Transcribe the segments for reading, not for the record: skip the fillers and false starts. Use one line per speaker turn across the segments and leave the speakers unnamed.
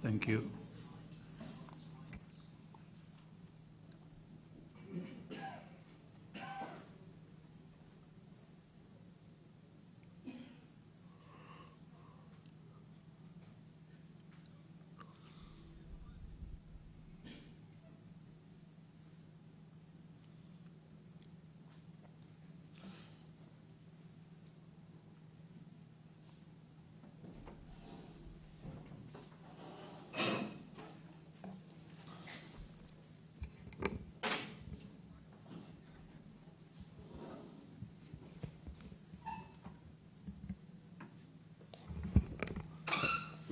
Thank you.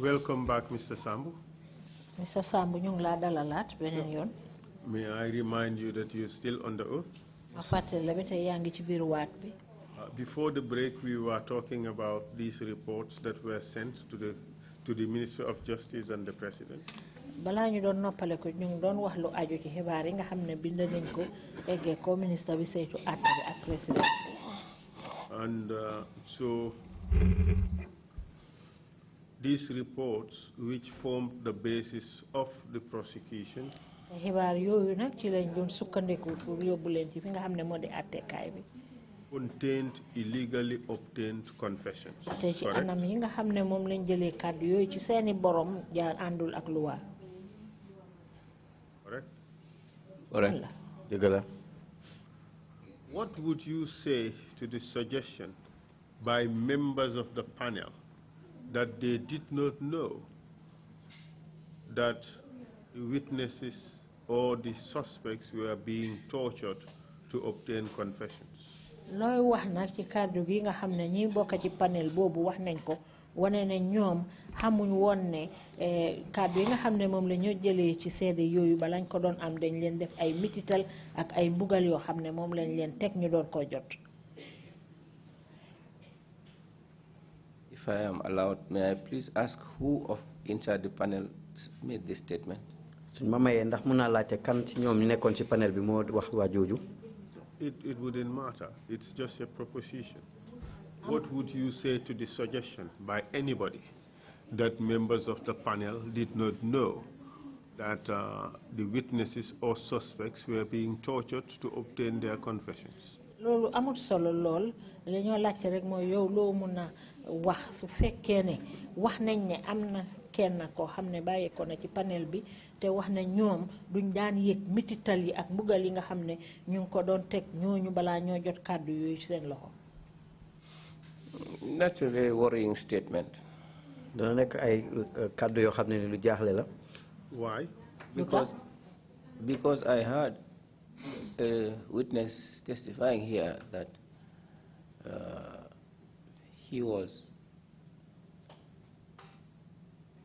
Welcome back, Mr. Sambou.
Mr. Sambou, ñu ngi la dalalat benen yoon.
May I remind you that you're still under oath? Before the break, we were talking about these reports that were sent to the Minister of Justice and the President.
Bala ñu doon noppale ko ñu doon wax lu aju ci xibaar yi nga xam ne bind nañ ko eggee ko ministre bi saytu àtte bi ak président.
And so these reports, which formed the basis of the prosecution,
xibaar yooyu nag ci lañ doon sukkandiku pour yóbbu leen ci fi nga xam ne moo di àttekaay bi.
contained illegally obtained confessions.
te ci anam yi nga xam ne moom lañ jëlee kàddu yooyu ci seeni borom jaar àndul ak luwa.
Correct?
Correct. Dëgg la.
What would you say to the suggestion by members of the panel that they did not know that the witnesses or the suspects were being tortured to obtain confessions?
Looy wax nag ci kàddu gi nga xam ne ñi bokk ci panel boobu wax nañ ko wane ne ñoom xamuñ woon ne kàddu yi nga xam ne moom la ñoo jëlee ci seede yooyu ba lañ ko doon am dañ leen def ay mitital ak ay mbugal yoo xam ne moom lañ leen teg ñu doon ko jot.
If I am allowed, may I please ask who of inside the panel made this statement?
suñ ma mayee ndax mun naa laajte kan ci ñoom ñu nekkoon ci panel bi moo wax waa jooju.
It wouldn't matter. It's just a proposition. What would you say to the suggestion by anybody that members of the panel did not know that the witnesses or suspects were being tortured to obtain their confessions?
Lolu amut solo lol lañu laccé rek moy yow lo mëna wax su fekké né wax nañ né amna kenn ko xamné bayé ko na ci panel bi té wax na ñoom duñ daan yek mitital yi ak mbugal yi nga xamné ñu ko doon tek ñoñu bala ñoo jot kaddu yoy ci seen loxo.
That's a very worrying statement.
Dana nek ay kaddu yo xamné lu jaxlé la.
Why?
Because I heard a witness testifying here that he was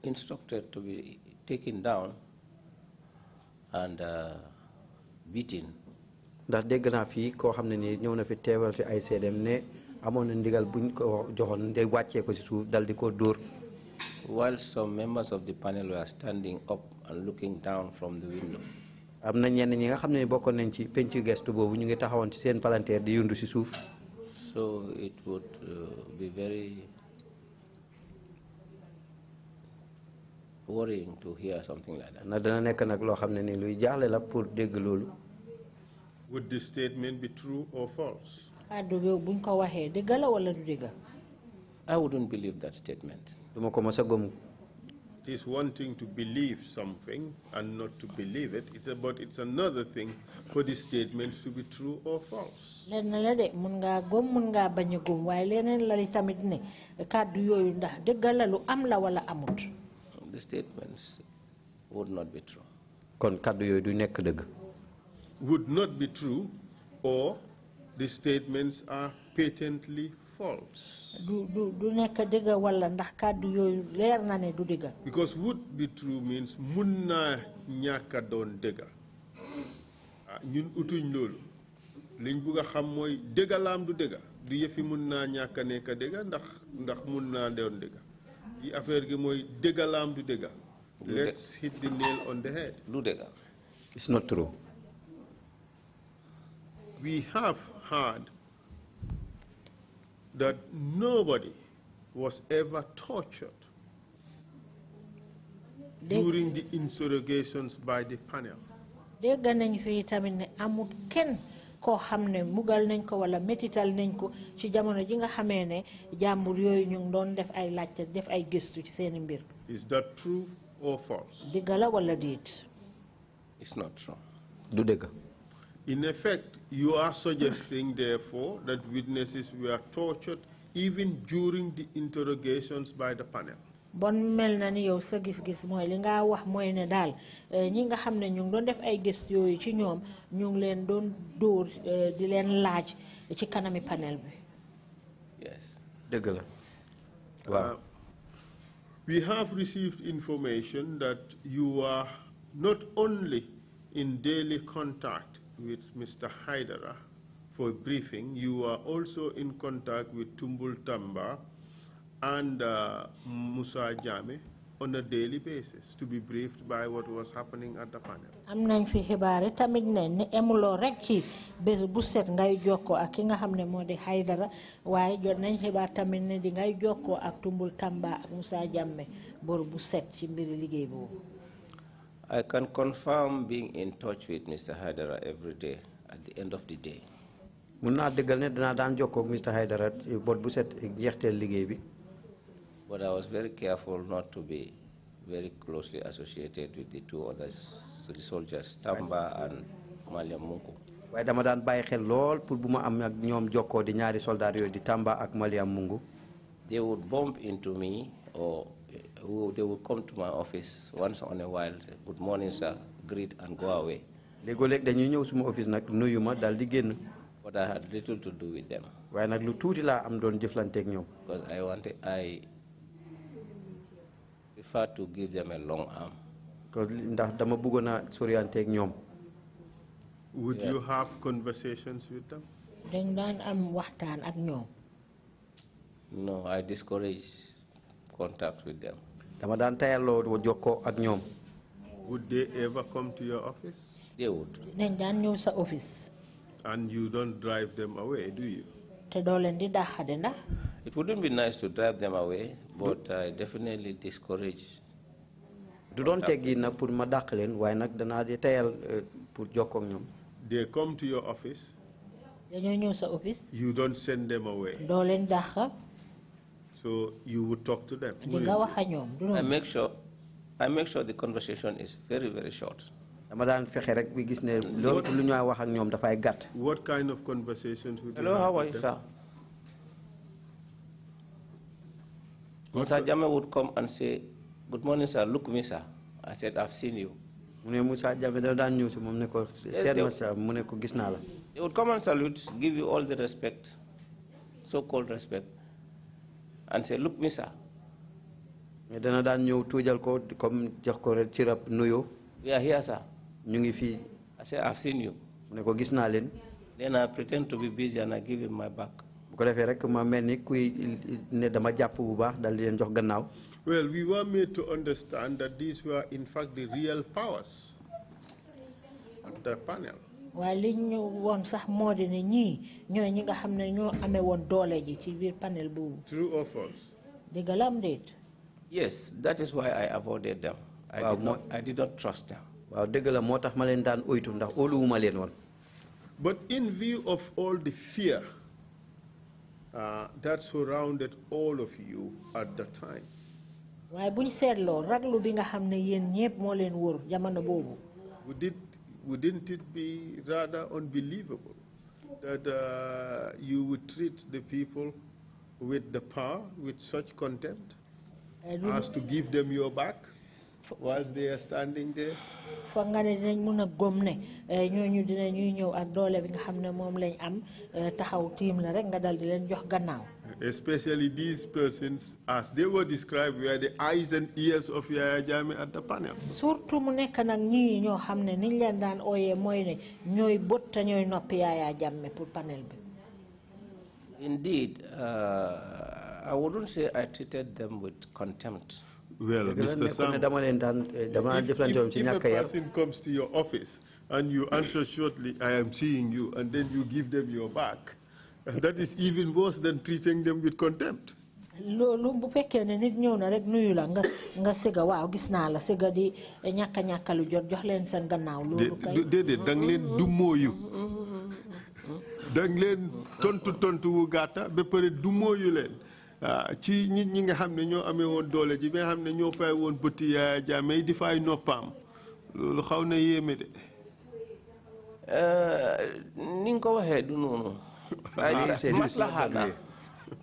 instructed to be taken down and beaten.
Ndax dégg naa fii koo xam ne nii ñëw na fi teewal fi ay seedem ne amoon na ndigal buñ ko joxoon de wàccee ko ci suuf dal di ko dóor.
While some members of the panel were standing up and looking down from the window.
Am na ñenn ñi nga xam ne bokkoon nañ ci pencu gestu boobu ñu ngi taxawoon ci seen palanteer di yundu ci suuf.
So it would be very worrying to hear something like that.
Na dana nekk nag loo xam ne ni luy jaaxle la pour dégg loolu.
Would the statement be true or false?
Addu buñ ko waxee dëgg la wala du dëgg?
I wouldn't believe that statement.
Duma ko mos a gëm.
It is one thing to believe something and not to believe it. It's another thing for the statements to be true or false.
Lenn la de mun ngaa gëm mun ngaa bañ a gëm waaye leneen la li tamit ne kàddu yooyu ndax dëgg la lu am la wala amut.
The statements would not be true.
Kon kàddu yooyu du nekk dëgg.
Would not be true, or the statements are patently false.
Du nekk dëgg wala ndax kàddu yooyu leer na ne du dëgg.
Because would be true means mun naa ñàkk doon dëgg. Ñun utuñ loolu liñ bugg a xam mooy dëgg laam du dëgg du yëfi mun naa ñàkk nekk dëgg ndax mun naa doon dëgg yi affaire gi mooy dëgg laam du dëgg. Let's hit the nail on the head.
Du dëgg.
It's not true.
We have had that nobody was ever tortured during the interrogations by the panel.
Dégg nañ fi tamit ne amut kenn koo xam ne mugal nañ ko wala métital nañ ko ci jamono ji nga xamee ne jàmbur yooyu ñu ngi doon def ay laajte def ay gëstu ci seeni mbir.
Is that true or false?
Dëgg la wala déet?
It's not true.
Du dëgg.
In effect, you are suggesting, therefore, that witnesses were tortured even during the interrogations by the panel.
Bon mel na ni yow sa gis-gis mooy li nga wax mooy ne daal ñi nga xam ne ñu ngi doon def ay gëstu yooyu ci ñoom ñu ngi leen doon dóor di leen laaj ci kanami panel bi.
Yes.
Dëgg la. Waaw.
We have received information that you are not only in daily contact with Mr. Haidara for briefing, you are also in contact with Tumbul Tamba and Musa Jame on a daily basis to be briefed by what was happening at the panel.
Am nañ fi xibaare tamit ne emuloo rek ci bés bu set ngay jokkoo ak ki nga xam ne moo di Haidara waaye jot nañ xibaar tamit ne di ngay jokkoo ak Tumbul Tamba ak Musa Jammeh bor bu set ci mbiri liggéey boobu.
I can confirm being in touch with Mr. Haidara every day at the end of the day.
Mun naa dëggal ne danaa daan jokkoo ak Mr. Haidara bor bu set jeexteel liggéey bi.
But I was very careful not to be very closely associated with the two others, so the soldiers, Tamba and Maliam Mungu.
waaye dama daan bàyyi xel lool pour bu ma am ak ñoom jokkoo di ñaari soldat yooyu di Tamba ak Maliam Mungu.
They would bump into me or they would come to my office once in a while, good morning sir, greet and go away.
Léegoo-léeg dañuy ñëw suma office nag nuyu ma daal di génn.
But I had little to do with them.
waaye nag lu tuuti laa am doon jëflanteeg ñoom.
Because I prefer to give them a long arm.
Ndax dama bëggoon a sorianteeg ñoom.
Would you have conversations with them?
Dañ daan am waxtaan ak ñoom.
No, I discourage contact with them.
Dama daan tayaloo jokkoo ak ñoom.
Would they ever come to your office?
They would.
Dañ daan ñëw sa office.
And you don't drive them away, do you?
Te doo leen di dàqade ndax.
It wouldn't be nice to drive them away, but I definitely discourage.
Du doon teggi na pour ma dàq leen waaye nag danaa di tayal pour jokkoo ak ñoom.
They come to your office.
Dañoo ñëw sa office.
You don't send them away.
Doo leen dàq.
So you would talk to them.
Di nga wax ak ñoom.
I make sure the conversation is very, very short.
Dama daan fexe rek bi gis ne loolu lu ñu wax ak ñoom dafay gàtt.
What kind of conversations would you have?
Hello, how are you, sir? Musa Jammeh would come and say, good morning, sir, look me, sir. I said, I've seen you.
Mu ne Musa Jammeh da daan ñëw si moom ne ko seet ma sa mu ne ko gis naa la.
They would come and salute, give you all the respect, so-called respect, and say, look me, sir.
Mais dana daan ñëw tuujal ko comme jox ko rek ci rab nuyoo.
We are here, sir.
Ñu ngi fii.
I said, I've seen you.
Mu ne ko gis naa leen.
Then I pretend to be busy and I give him my back.
Bu ko defee rek ma mel ni kuy ne dama jàpp bu baax dal di leen jox gannaaw.
Well, we were made to understand that these were in fact the real powers at the panel.
waaye li ñu woon sax moo di ne ñii ñooy ñi nga xam ne ñoo amee woon doole ji ci biir panel boobu.
True or false?
Dëgg la am déet.
Yes, that is why I avoided them. I did not trust them.
Waaw dëgg la moo tax ma leen daan oytu ndax óoluwuma leen woon.
But in view of all the fear that surrounded all of you at the time,
waaye buñ seetloo raglu bi nga xam ne yéen ñëpp moo leen wóor jamono boobu.
wouldn't it be rather unbelievable that you would treat the people with the power with such contempt as to give them your back whilst they are standing there?
Foog nga ne dinañ mën a gëm ne ñooñu dinañuy ñëw ak doole bi nga xam ne moom lañ am taxaw tiim la rek nga dal di leen jox gannaaw.
Especially these persons, as they were described, were the eyes and ears of Yaya Jammeh at the panel.
Surtout mu nekk nag ñii ñoo xam ne niñ leen daan ooyee mooy ne ñooy bët te ñooy noppi Yaya Jammeh pour panel bi.
Indeed, I wouldn't say I treated them with contempt.
Well, Mr. Sam, if a person comes to your office and you answer shortly, I am seeing you, and then you give them your back, That is even worse than treating them with contempt.
loolu bu fekkee ne nit ñëw na rek nuyu la nga sëga waaw gis naa la sëga di ñàkkalu jot jox leen seen gannaaw loolu kay
déedéet dang leen du mooyu dang leen tontu wu gàtta ba pare du mooyu leen ci nit ñi nga xam ne ñoo amee woon doole ji ba nga xam ne ñoo fay woon bëti Yaya Jammeh di fay noppaam loolu xaw na yéeme de
ni nga ko waxee du noonu maslaha na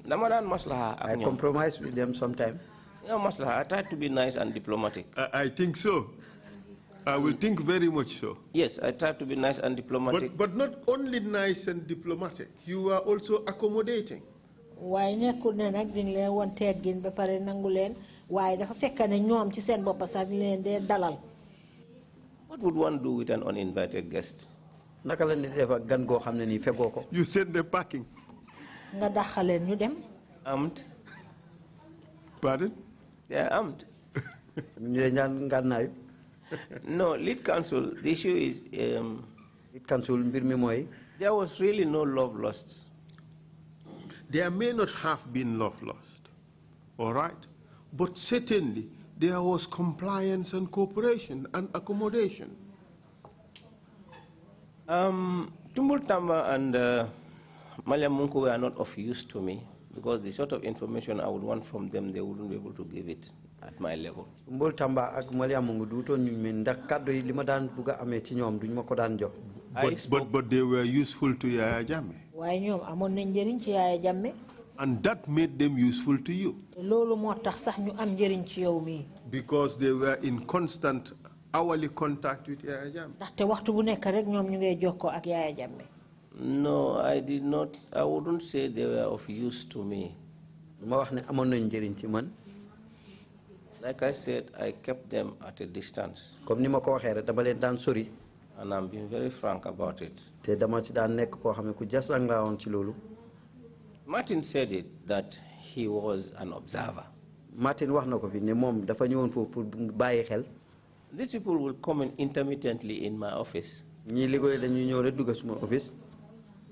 dama daan maslaha ak ñoom.
I compromise with them sometime.
Yeah, maslaha. I try to be nice and diplomatic.
I think so. I will think very much so.
Yes, I try to be nice and diplomatic.
But not only nice and diplomatic, you are also accommodating.
waaye nekkul ne nag di leen woon teggin ba pare nangu leen waaye dafa fekk ne ñoom ci seen bopp sax di leen dee dalal.
What would one do with an uninvited guest?
naka la nit def ak gan goo xam ne nii fegoo ko.
You send them packing.
nga daxaleen ñu dem.
Armed.
Pardon?
They are armed.
ñu leen ñaan ngànnaayu.
No, lead counsel, the issue is
lead counsel mbir mi mooy.
there was really no love lost.
There may not have been love lost, all right? But certainly there was compliance and cooperation and accommodation.
Tumbul Tamba and Maliam Munku were not of use to me because the sort of information I would want from them, they wouldn't be able to give it at my level.
Tumbul Tamba ak Maliam Mungu duutoon ñu men ndax kàddu yi li ma daan bugg a amee ci ñoom duñ ma ko daan jox.
But they were useful to Yaya Jammeh.
waaye ñoom amoon nañ njëriñ ci Yaya Jammeh.
And that made them useful to you.
loolu moo tax sax ñu am njëriñ ci yow mii.
Because they were in constant hourly contact with Yaya Jammeh.
ndaxte waxtu bu nekk rek ñoom ñu ngay jokkoo ak Yaya Jammeh.
No, I did not. I wouldn't say they were of use to me.
ma wax ne amoon nañ njëriñ ci man.
Like I said, I kept them at a distance.
comme ni ma ko waxee rek dama leen daan sori.
And I'm being very frank about it.
te dama ci daan nekk koo xam ne ku jasang laa woon ci loolu.
Martin said it, that he was an observer.
Martin wax na ko fi ne moom dafa ñëwoon foofu pour bàyyi xel.
These people will come in intermittently in my office.
ñii liggéey dañuy ñëw rek dugg suma office.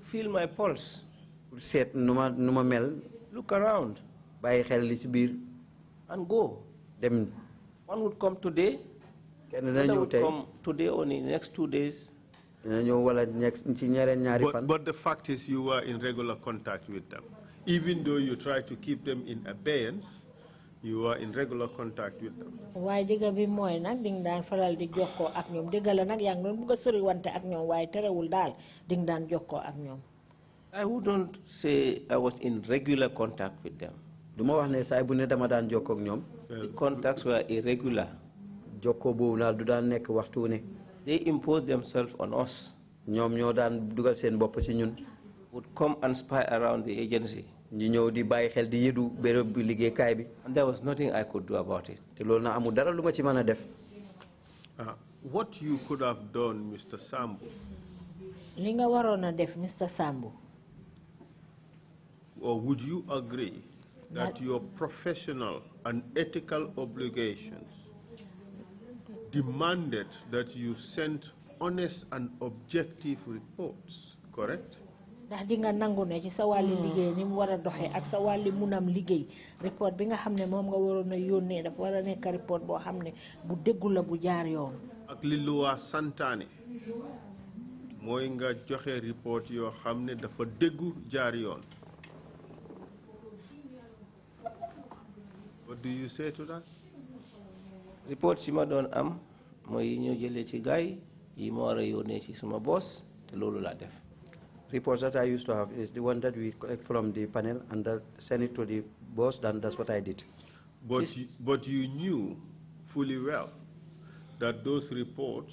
Feel my pulse.
pour seet nu ma mel.
Look around.
bàyyi xel li ci biir.
And go.
dem.
One would come today.
Another
would come today or in the next 2 days.
But the fact is you were in regular contact with them. Even though you try to keep them in abeyance, you are in regular contact with them.
waaye digga bi mooy nag ding daan faral di jokkoo ak ñoom digga la nag yaa ngi doon bugg a sori wante ak ñoom waaye terewul daal ding daan jokkoo ak ñoom.
I wouldn't say I was in regular contact with them.
du ma wax ne saay bu ne dama daan jokkoo ak ñoom.
The contacts were irregular.
jokkoo boobu daal du daan nekk waxtu ne.
They imposed themselves on us.
ñoom ñoo daan dugal seen bopp ci ñun.
Would come and spy around the agency.
ñu ñëw di bàyyi xel di yëdu béréb bi liggéeykaay bi.
And there was nothing I could do about it.
te loolu na amul dara lu ma ci mën a def.
What you could have done, Mr. Sambou.
li nga waroon a def Mr. Sambou.
Or would you agree that your professional and ethical obligations demanded that you sent honest and objective reports, correct?
ndax di nga nangu ne ci sa wàlli liggéey ni mu war a doxee ak sa wàlli munam liggéey report bi nga xam ne moom nga waroon a yónnee dafa war a nekk report boo xam ne bu déggu la bu jaar yoon.
ak li luwaa santaane mooy nga joxe report yoo xam ne dafa déggu jaar yoon. What do you say to that?
Report si ma doon am mooy ñoo jëlee ci gaay yi ma war a yónnee ci suma boss te loolu laa def.
Reports that I used to have is the one that we collect from the panel and send it to the boss, then that's what I did.
But you knew fully well that those reports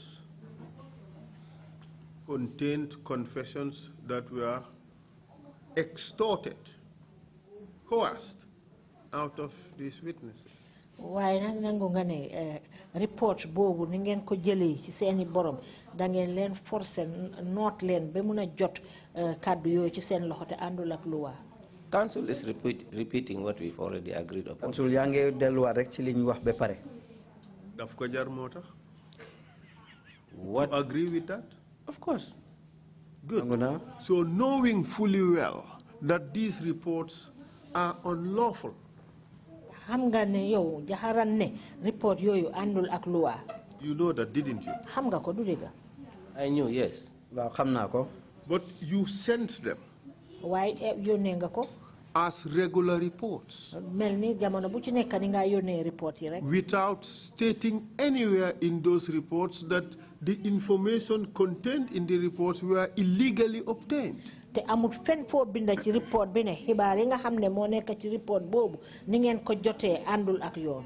contained confessions that were extorted, coerced out of these witnesses.
waaye nag nangu nga ne report boobu ni ngeen ko jëlee ci seeni borom da ngeen leen forcer noot leen ba mun a jot kàddu yooyu ci seen loxo te àndul ak luwa.
Council is repeating what we've already agreed upon.
Council yaa ngi delluwaat rek ci li ñu wax ba pare.
daf ko jar moo tax.
What?
You agree with that?
Of course.
Good. So knowing fully well that these reports are unlawful.
xam nga ne yow jaxaran ne report yooyu àndul ak loi.
You know that, didn't you?
xam nga ko du dëgg.
I knew, yes.
waaw xam naa ko.
But you sent them
waaye yónnee nga ko.
as regular reports
mel ni jamono bu ci nekk ni nga yónnee report yi rek.
without stating anywhere in those reports that the information contained in the reports were illegally obtained.
te amul fenn foo binda ci report bi ne xibaar yi nga xam ne moo nekk ci report boobu ni ngeen ko jotee àndul ak yoon.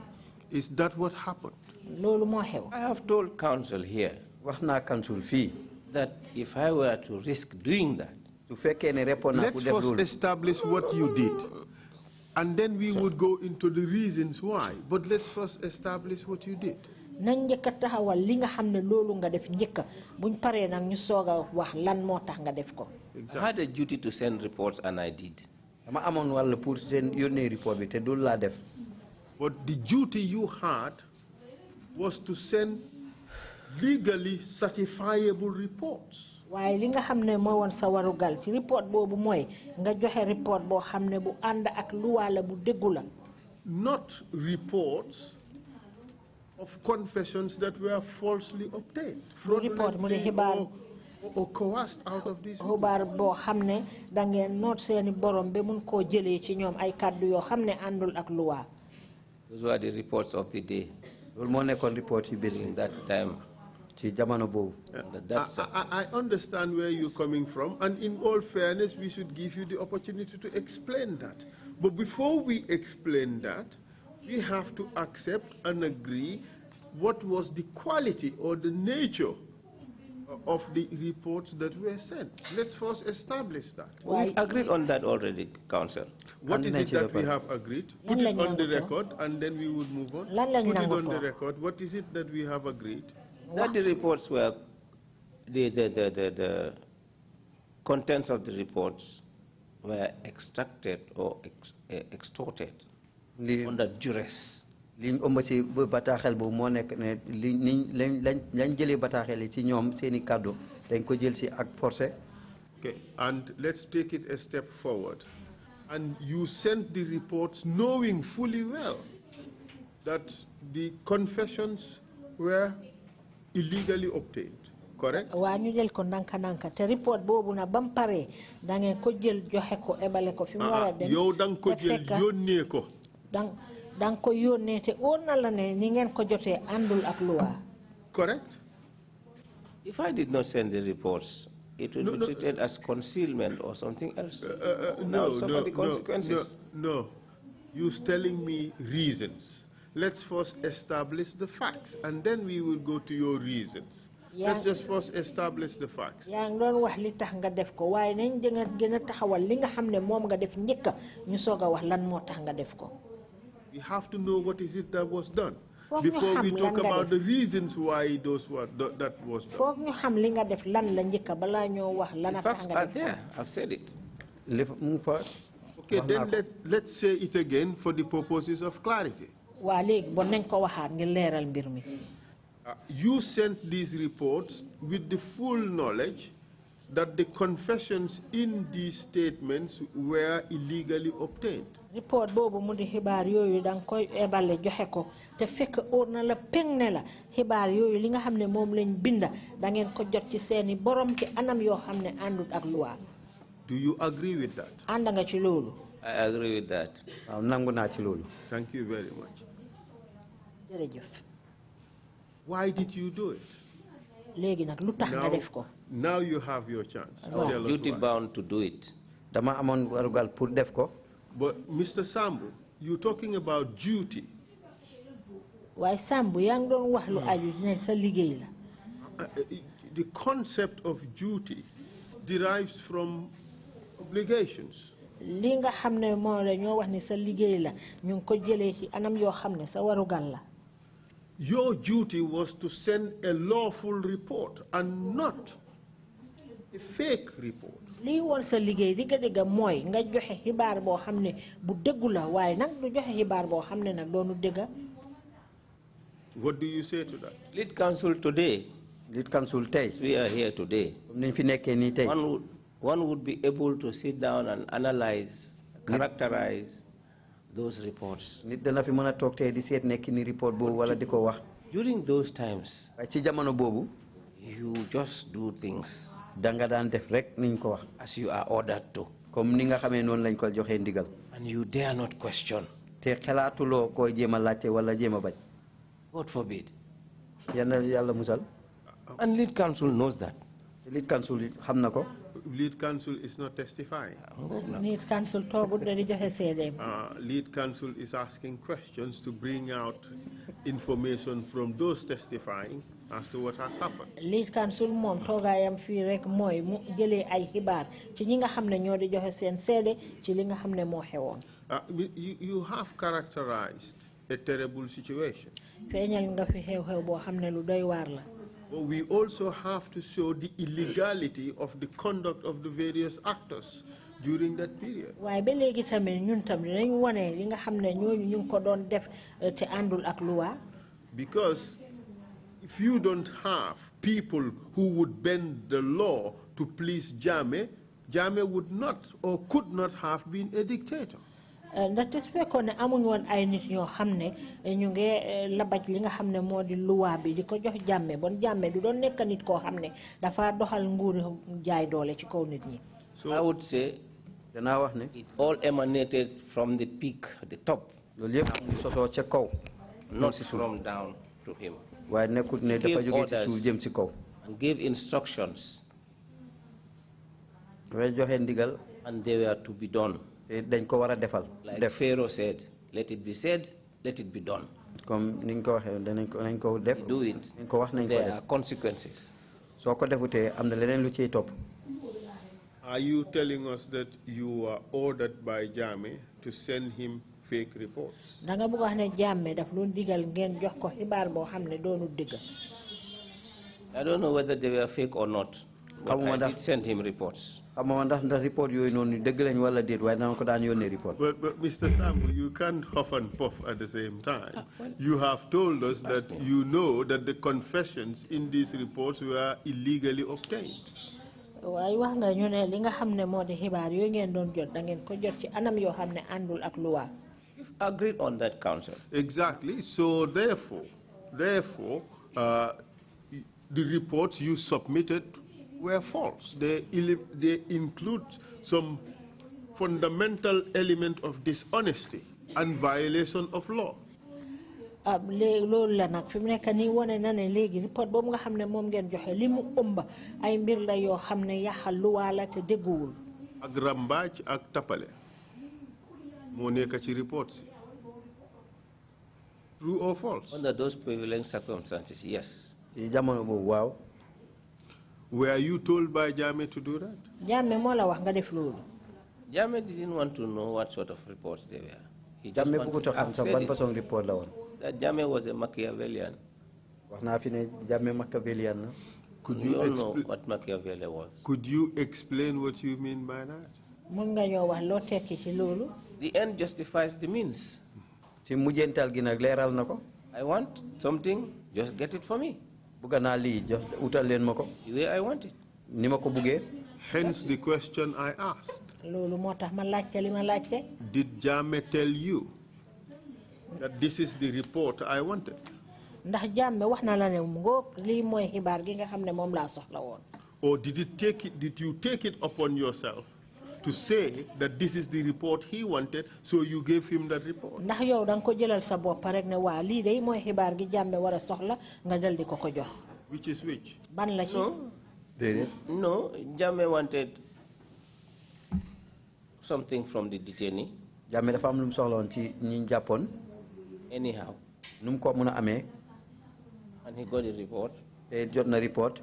Is that what happened?
loolu moo xew.
I have told counsel here
wax naa counsel fii.
that if I were to risk doing that,
su fekkee ne répond naa ku
Let's
def
first
loolu.
establish what you did, and then we would go into the reasons why. But let's first establish what you did.
nañ njëkk a taxawal li nga xam ne loolu nga def njëkk buñ paree nag ñu soog a wax lan moo tax nga def ko.
I had a duty to send reports and I did.
dama amoon wàll pour seen yónnee report bi te loolu laa def.
But the duty you had was to send legally certifiable reports.
waaye li nga xam ne moo woon sa warugal ci report boobu mooy nga joxe report boo xam ne bu ànd ak luwaa la bu déggu la.
Not reports of confessions that were falsely obtained, fraudulently or coerced out of these reports.
xibaar boo xam ne da ngeen noot seeni borom ba mun koo jëlee ci ñoom ay kàddu yoo xam ne àndul ak luwaa.
Those were the reports of the day.
loolu moo nekkoon report yi bés bi.
That time.
ci jamono boobu.
I understand where you're coming from, and in all fairness, we should give you the opportunity to explain that. But before we explain that, we have to accept and agree what was the quality or the nature of the reports that were sent. Let's first establish that.
We've agreed on that already, Council.
What is it that we have agreed? Put it on the record, and then we would move on. Put it on the record. What is it that we have agreed?
That the reports were, the contents of the reports were extracted or extorted under duress.
liñ ëmb ci bataaxel boobu moo nekk ne lañ jëlee bataaxel yi ci ñoom seeni kàddu dañ ko jël ci ak forcé.
Okay, and let's take it a step forward. And you sent the reports knowing fully well that the confessions were illegally obtained, correct?
waa ñu jël ko nanka te report boobu na bam paree da ngeen ko jël joxe ko ebale ko fi mu war a dem.
yow da nga ko jël yónnee ko.
da nga ko yónnee te óor na la ne ni ngeen ko jotee àndul ak luwaa.
Correct?
If
I did not send the reports, it would be treated as concealment or something else. Now suffer the consequences.
No. You're telling me reasons. Let's first establish the facts, and then we will go to your reasons. Let's just first establish the facts.
yaa ngi doon wax li tax nga def ko waaye nañ gën a taxawal li nga xam ne moom nga def njëkk ñu soog a wax lan moo tax nga def ko.
We have to know what is it that was done before we talk about the reasons why that was done.
foog ñu xam li nga def lan la njëkk balaa ñoo wax lan a tax nga def ko.
Yeah, I've said it.
Okay, then let's say it again for the purposes of clarity.
waa léegi bon nañ ko waxaat ngir leeral mbir mi.
You sent these reports with the full knowledge that the confessions in these statements were illegally obtained.
Report boobu mu di xibaar yooyu da nga koy ebale joxe ko te fekk óor na la peng ne la xibaar yooyu li nga xam ne moom lañ binda da ngeen ko jot ci seeni borom ci anam yoo xam ne àndut ak luwaa.
Do you agree with that?
ànd nga ci loolu.
I agree with that.
waaw nangu naa ci loolu.
Thank you very much.
jërëjëf.
Why did you do it?
léegi nag lu tax nga def ko.
Now you have your chance.
I was duty bound to do it.
dama amoon warugal pour def ko.
But Mr. Sambou, you're talking about duty.
waaye Sambou yaa ngi doon wax lu aju ne sa liggéey la.
The concept of duty derives from obligations.
li nga xam ne moo la ñoo wax ne sa liggéey la ñu ngi ko jëlee ci anam yoo xam ne sa warugal la.
Your duty was to send a lawful report and not a fake report.
lii woon sa liggéey digga mooy nga joxe xibaar boo xam ne bu dëggu la waaye nag du joxe xibaar boo xam ne nag doonu dëgga.
What do you say to that?
Lead counsel today.
Lead counsel tey.
We are here today.
nañ fi nekkee nii tey.
one would be able to sit down and analyze, characterize those reports.
Nit dana fi mën a toog tey di seet nekk ni report boobu wala di ko wax.
During those times,
waaye ci jamono boobu.
you just do things
danga daan def rek niñ ko wax.
as you are ordered to.
comme ni nga xamee noonu lañ ko joxee ndigal.
And you dare not question.
te xelaatuloo koy jéem a laajte wala jéem a bañ.
God forbid.
Yàlla musal.
And lead counsel knows that.
Lead counsel xam na ko.
Lead counsel is not testifying.
Lead counsel togut da di joxe seedeem.
Lead counsel is asking questions to bring out information from those testifying as to what has happened.
Lead counsel moom toogaayam fii rek mooy mu jëlee ay xibaar ci ñi nga xam ne ñoo di joxe seen seede ci li nga xam ne moo xewoon.
You have characterized a terrible situation.
feeñal nga fi xew-xew boo xam ne lu doy waar la.
But we also have to show the illegality of the conduct of the various actors during that period.
waaye ba léegi tamit ñun tamit dañu wane li nga xam ne ñooñu ñu ngi ko doon def te àndul ak luwa.
Because if you don't have people who would bend the law to please Jammeh, Jammeh would not or could not have been a dictator.
ndaxte su fekkoon ne amuñ woon ay nit ñoo xam ne ñu ngi labaj li nga xam ne moo di luwa bi di ko jox Jammeh bon Jammeh du doon nekk nit koo xam ne dafa doxal nguuri jaay doole ci kaw nit ñi.
So I would say
danaa wax ne
it all emanated from the peak, the top.
loolu yëpp mu sosoo ca kaw.
Not from down to him.
waaye nekkut ne dafa jóge ci suuf jëm ci kaw.
And gave instructions.
dafay joxe ndigal.
And they were to be done.
dañ ko war a defal.
Like Pharaoh said, let it be said, let it be done.
comme ni nga ko waxee nañ ko def.
Do it.
nañ ko wax nañ ko
There
def.
are consequences.
soo ko defutee am na leneen lu ciy topp.
Are you telling us that you were ordered by Jammeh to send him fake reports?
da nga bëgg wax ne Jammeh daf lu digal ngeen jox ko xibaar boo xam ne doonu dëgg.
I don't know whether they were fake or not. But I did send him reports.
xamuma ndax report yooyu noonu dëgg lañ wala déet waaye dama ko daan yónnee report.
But Mr. Sambou, you can't huff and puff at the same time. You have told us that you know that the confessions in these reports were illegally obtained.
waaye wax nga ñu ne li nga xam ne moo di xibaar yooyu ngeen doon jot da ngeen ko jot ci anam yoo xam ne àndul ak luwa.
You've agreed on that, counsel.
Exactly. So therefore, the reports you submitted were false. They include some fundamental element of dishonesty and violation of law.
loolu la nag fi mu nekk nii wane na ne léegi report boobu nga xam ne moom ngeen joxe li mu ëmba ay mbir la yoo xam ne yàqal luwa la te dégguwul.
ak rambaaj ak tapale moo nekk ci report si. True or false?
Under those prevailing circumstances, yes.
jamono boobu waaw.
Were you told by Jammeh to do that?
Jammeh moo la wax nga def loolu.
Jammeh didn't want to know what sort of reports they were. He just
Jammeh
wanted
bëggut a
to
xam
have
sax
said
ban
it.
façon report la woon.
That Jammeh was a Machiavellian.
wax naa fi ne Jammeh Machiavellian na.
We all know what Machiavelli was.
Could you explain what you mean by that?
mën nga ñoo wax loo tekki ci loolu.
The end justifies the means.
ci mujjental gi nag leeral na ko.
I want something, just get it for me.
bugga naa lii jox utal leen ma ko.
The way I want it.
ni ma ko buggee.
Hence the question I asked.
loolu moo tax ma laajte li ma laajte.
Did Jammeh tell you that this is the report I wanted?
ndax Jammeh wax na la ne ngóog lii mooy xibaar gi nga xam ne moom laa soxla woon.
Or did you take it upon yourself to say that this is the report he wanted, so you gave him that report?
ndax yow da nga ko jëlal sa bopp rek ne waa lii day mooy xibaar gi Jammeh war a soxla nga dal di ko ko jox.
Which is which?
ban la ci.
No, Jammeh wanted something from the detainee.
Jammeh dafa am lu mu soxla woon ci ñi jàppoon.
Anyhow.
nu mu ko mën a amee.
And he got a report.
te jot na report.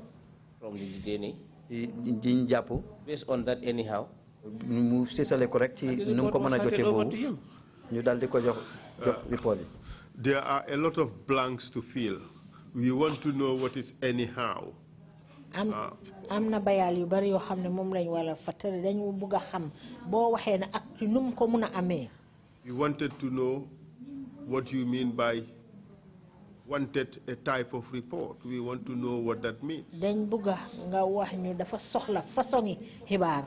From the detainee.
ci ñi jàpp.
Based on that anyhow.
mu sisale ko rek ci nu mu ko mën a jotee boobu. ñu dal di ko jox report bi.
There are a lot of blanks to fill. We want to know what is anyhow.
am na bayaal yu bari yoo xam ne moom lañ wala fàttali dañu bëgg a xam boo waxee ne ak ci nu mu ko mën a amee.
We wanted to know what you mean by wanted a type of report. We want to know what that means.
dañ bëgga nga wax ñu dafa soxla façon xibaar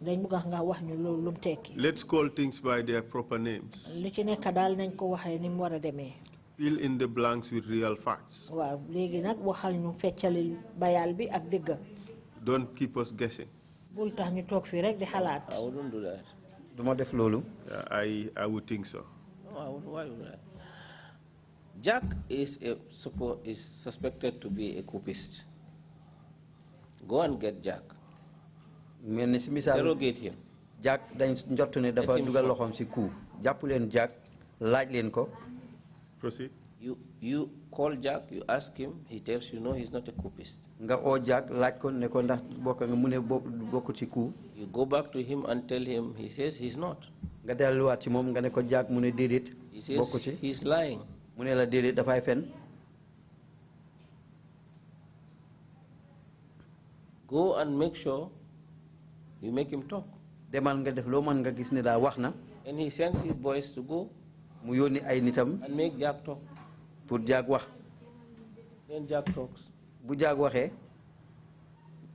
dañ bëgga nga wax ñu loolu lu tekki.
Let's call things by their proper names.
lu ci nekk daal nañ ko waxee ni mu war a demee.
Fill in the blanks with real facts.
waaw léegi nag waxal ñu feccali bayal bi ak dëgg.
Don't keep us guessing.
bul tax ñu toog fii rek di xalaat.
I wouldn't do that.
duma def loolu.
I would think so.
No, why would I? Jack is suspected to be a coupist. Go and get Jack.
mel ni si misaal
Interrogate him.
Jack dañ njott ne dafa dugal loxoom si coup jàpp leen Jack laaj leen ko.
Proceed.
You call Jack, you ask him, he tells you no, he's not a coupist.
nga oo Jack laaj ko ne ko ndax bokk nga mu ne bokku ci coup.
You go back to him and tell him, he says he's not.
nga delluwaat ci moom nga ne ko Jack mu ne déedéet.
He says
bokku ci
he's lying.
mu ne la déedéet dafay fen.
Go and make sure you make him talk.
demal nga def loo mën nga gis ne daal wax na.
And he sends his boys to go
mu yónni ay nitam.
and make Jack talk.
pour Jack wax.
Then Jack talks.
bu Jack waxee.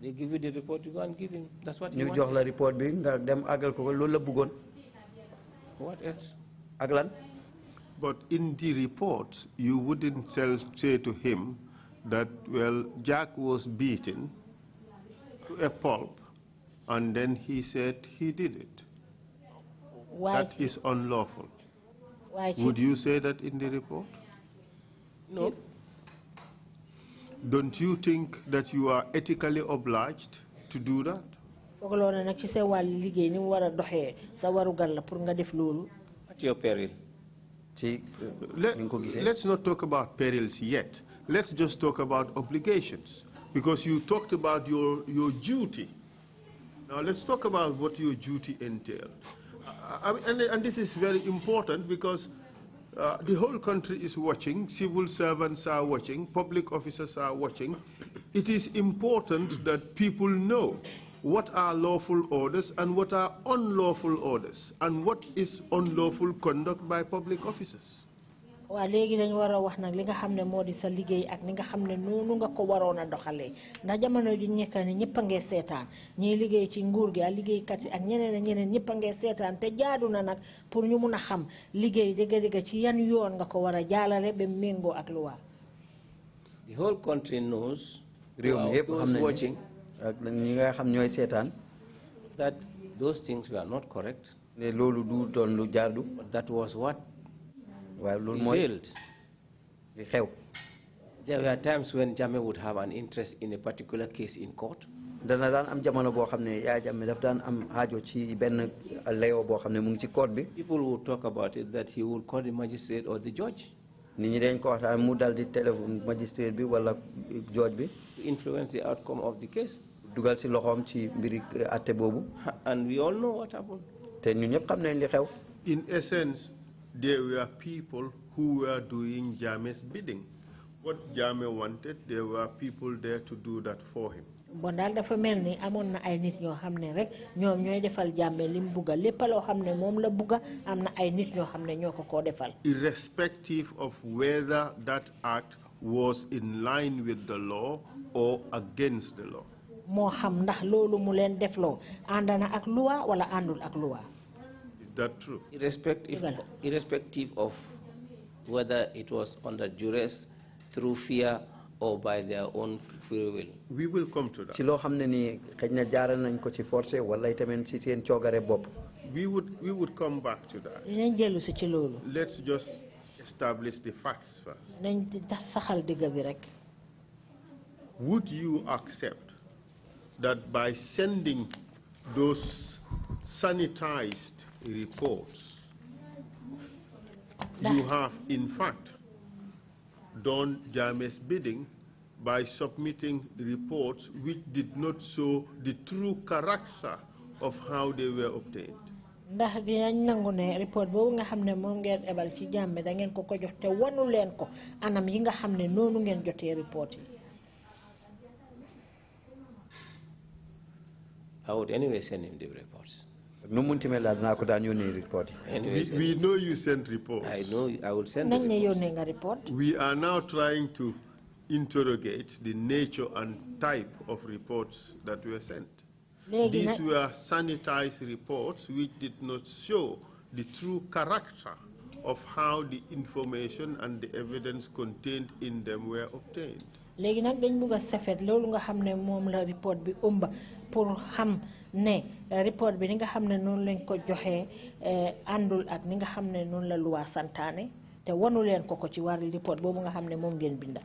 They give you the report, you go and give him. That's what he
ñu
wanted.
jox la report bi nga dem àggal ko loolu la bëggoon.
What else?
ak lan.
But in the report, you wouldn't say to him that, well, Jack was beaten to a pulp, and then he said he did it. That is unlawful. Would you say that in the report?
No.
Don't you think that you are ethically obliged to do that?
At your peril.
Let's not talk about perils yet. Let's just talk about obligations. Because you talked about your duty. Now let's talk about what your duty entailed. And this is very important because the whole country is watching, civil servants are watching, public officers are watching. It is important that people know what are lawful orders and what are unlawful orders, and what is unlawful conduct by public officers.
Wa legi dañu wara wax nak li nga xamne modi sa liggéey ak ni nga xamne nonu nga ko warona doxale na jamono ji ñekkane ñepp nga sétan ñi liggéey ci nguur gi ak liggéey kat ak ñeneen ñepp nga sétan te jaadu na nak pour ñu mëna xam liggéey dëgg ci yan yoon nga ko wara jaalale be mengo ak loi.
The whole country knows,
those
watching,
that
those things were not correct.
But
that was what prevailed. There were times when Jammeh would have an interest in a particular case in court.
People
would talk about it, that he would call the magistrate or the judge
to
influence the outcome of the case. And we all know what happened.
In essence, there were people who were doing Jammeh's bidding. What Jammeh wanted, there were people there to do that for him.
Bondal dafa melni amon na ay nit ñoo xamne rek ñoom ñoy defal Jammeh lim buga lepp lo xamne mom la buga amna ay nit ñoo xamne ñoko ko defal.
Irrespective of whether that act was in line with the law or against the law.
Mo xam ndax lolu mu len deflo andana ak loi wala andul ak loi.
Is that true?
Irrespective of whether it was under duress, through fear, or by their own free will.
We will come to that. We would come back to that. Let's just establish the facts first. Would you accept that by sending those sanitized reports, you have in fact done Jammeh's bidding by submitting reports which did not show the true character of how they were obtained?
Ndax dinañ nangu ne report boobu nga xam ne moom ngeen ebal ci Jammeh da ngeen ko ko jox te wanu leen ko anam yi nga xam ne noonu ngeen jotee report yi.
I would anyway send him the reports.
report.
We know you sent reports.
I know I will send the
report.
We are now trying to interrogate the nature and type of reports that were sent. These were sanitized reports which did not show the true character of how the information and the evidence contained in them were obtained.
Léegi nag dañ bëgg a safet loolu nga xam ne moom la report bi ëmba pour xam ne report bi ni nga xam ne noonu lañ ko joxee àndul ak ni nga xam ne noonu la luwaa santaane te wanu leen ko ci wàllu report boobu nga xam ne moom ngeen binda.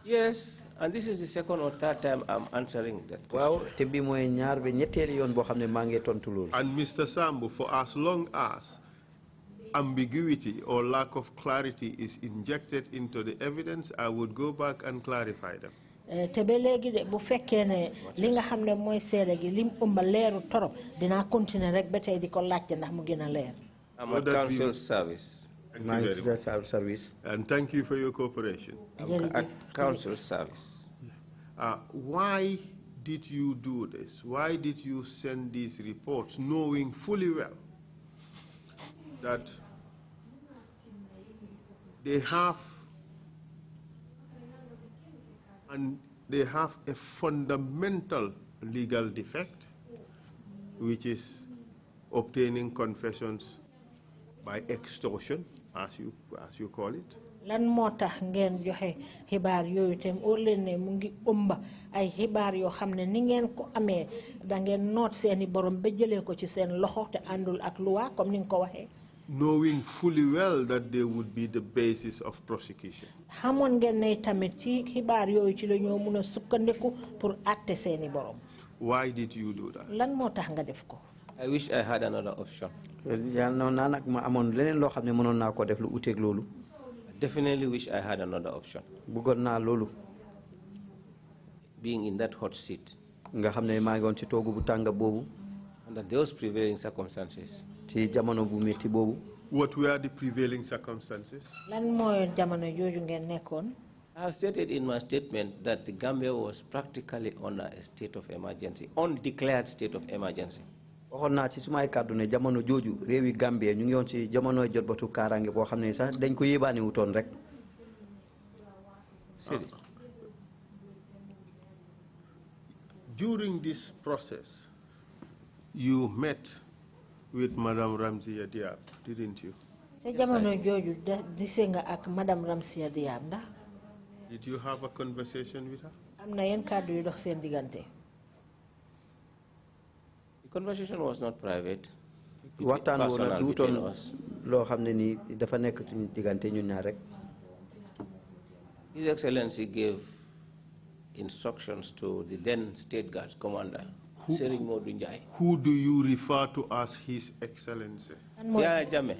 Yes, and this is the second or third time I'm answering that question.
Waaw te bi mooy ñaar ba ñetteeli yoon boo xam ne maa ngi tontu loolu.
And Mr. Sambou, for as long as ambiguity or lack of clarity is injected into the evidence, I would go back and clarify them.
Te ba léegi de bu fekkee ne li nga xam ne mooy seede gi lim ëmba leeru torop dinaa continuer rek ba tey di ko laajte ndax mu gën a leer.
I'm at council service.
Service.
And thank you for your cooperation.
I'm at council service.
Why did you do this? Why did you send these reports knowing fully well that they have a fundamental legal defect, which is obtaining confessions by extortion, as you call it?
Lan moo tax ngeen joxe xibaar yooyu itam oo leen ne mu ngi ëmba ay xibaar yoo xam ne ni ngeen ko amee da ngeen noot seeni borom ba jëlee ko ci seen loxo te àndul ak luwa comme ni nga ko waxee.
Knowing fully well that they would be the basis of prosecution.
Xamoon ngeen ne tamit ci xibaar yooyu ci la ñoo mun a sukkandiku pour àtte seeni borom.
Why did you do that?
Lan moo tax nga def ko.
I wish I had another option. I definitely wish I had another option. Being in that hot seat. Under those prevailing circumstances.
What were the prevailing circumstances?
I have stated in my statement that the Gambia was practically on a state of emergency, undeclared state of emergency.
waxoon naa ci sumay kàddu ne jamono jooju réewi Gambie ñu ngi woon ci jamonoy jot batu kaaraange boo xam ne sax dañ ko yéebaane wutoon rek.
During this process, you met with Madame Ramziya Diab, didn't you?
te jamono jooju dise nga ak Madame Ramziya Diab ndax.
Did you have a conversation with her?
am na yenn kàddu yu dox seen diggante.
The conversation was not private.
waxtaan woon na duutoon loo xam ne nii dafa nekk suñu diggante ñun ñaar rek.
His Excellency gave instructions to the then State Guards Commander, Serigne Modou Njai.
Who do you refer to as His Excellency?
Yaya Jammeh.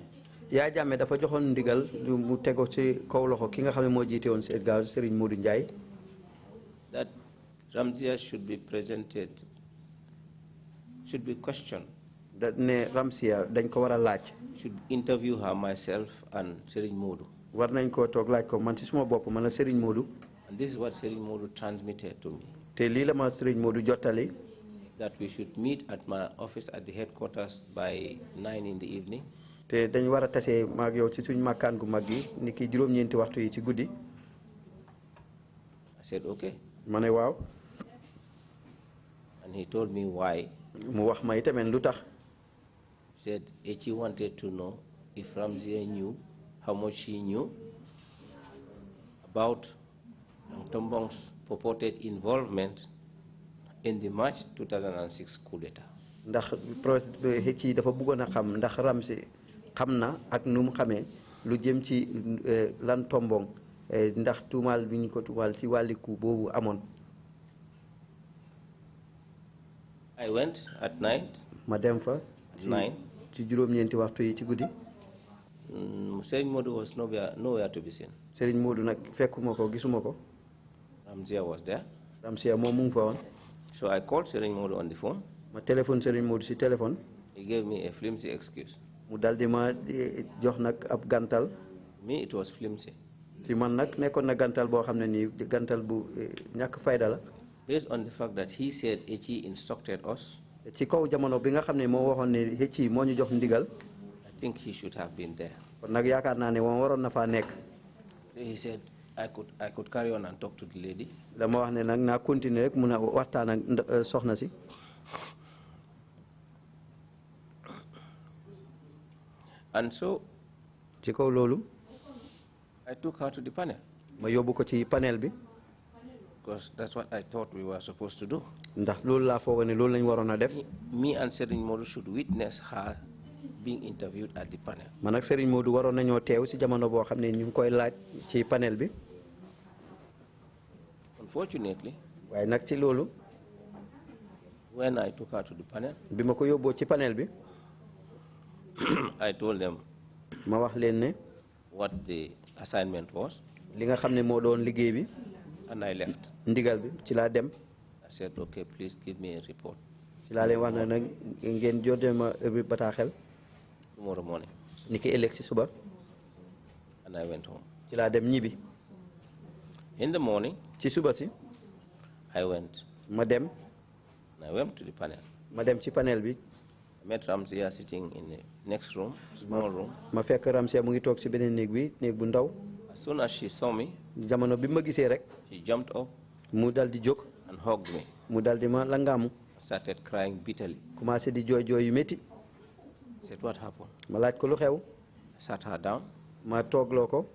Yaya Jammeh dafa joxoon ndigal mu tego ci kaw loxo ki nga xam ne moo jiite woon State Guards Serigne Modou Njai.
That Ramziya should be presented, should be questioned.
That ne Ramziya dañ ko war a laaj.
Should interview her myself and Serigne Modou.
War nañ ko toog laaj ko man ci suma bopp man la Serigne Modou.
And this is what Serigne Modou transmitted to me.
Te lii la ma Serigne Modou jottali.
That we should meet at my office at the headquarters by 9 in the evening.
Te dañ war a tase maag yow ci suñ makkaan gu mag gi ni ki juróom-ñeenti waxtu yi ci guddi.
I said okay.
Ma ne waaw.
And he told me why.
Mu wax ma itamit lu tax.
He said Echi wanted to know if Ramziya knew how much she knew about Tombong's purported involvement in the March 2006 coup d'etat.
Ndax Echi dafa bëggoon a xam ndax Ramzi xam na ak nu mu xamee lu jëm ci lan Tombong ndax tuumaal bi ñu ko tuumaal ci wàlli coup boobu amoon.
I went at night.
Ma dem fa.
At 9.
Ci juróom-ñeenti waxtu yi ci guddi.
Serigne Modou was nowhere to be seen.
Serigne Modou nag fekkuma ko gisuma ko.
Ramziya was there.
Ramziya moom mu ngi fa woon.
So I called Serigne Modou on the phone.
Ma téléphone Serigne Modou si téléphone.
He gave me a flimsy excuse.
Mu daldi ma jox nag ab gantal.
Me, it was flimsy.
Ci man nag nekkoon na gantal boo xam ne nii gantal bu ñàkk fayda la.
Based on the fact that he said Echi instructed us.
ci kaw jamono bi nga xam ne moo waxoon ne HC moo ñu jox ndigal.
I think he should have been there.
kon nag yaakaar naa ne moom waroon na faa nekk.
He said I could carry on and talk to the lady.
dama wax ne nag naa continuer rek mun a waxtaan ak soxna si.
And so
ci kaw loolu.
I took her to the panel.
ma yóbbu ko ci panel bi.
Because that's what I thought we were supposed to do.
ndax loolu laa foog ne loolu lañ waroon a def.
Me and Serigne Modou should witness her being interviewed at the panel.
man ak Serigne Modou waroon nañoo teew si jamono boo xam ne ñu ngi koy laaj ci panel bi.
Unfortunately,
waaye nag ci loolu.
when I took her to the panel,
bi ma ko yóbboo ci panel bi.
I told them
ma wax leen ne.
what the assignment was.
li nga xam ne moo doon liggéey bi.
And I left.
ndigal bi ci laa dem.
I said, okay, please give me a report.
ci laa leen wax ne nag ngeen jotee ma bataaxel.
Tomorrow morning.
ni ki ëllëg si suba.
And I went home.
ci laa dem ñibbi.
In the morning,
ci suba si.
I went.
ma dem.
And I went to the panel.
ma dem ci panel bi.
I met Ramzia sitting in the next room, small room.
ma fekk Ramzia mu ngi toog ci beneen néeg bi néeg bu ndaw.
As soon as she saw me,
jamono bi ma gisee rek.
she jumped up
mu dal di jóg.
and hugged me.
mu dal di ma langaamu.
Started crying bitterly.
commencé di jooy jooy yu métti.
I said, what happened?
ma laaj ko lu xew.
I sat her down.
ma toogloo ko.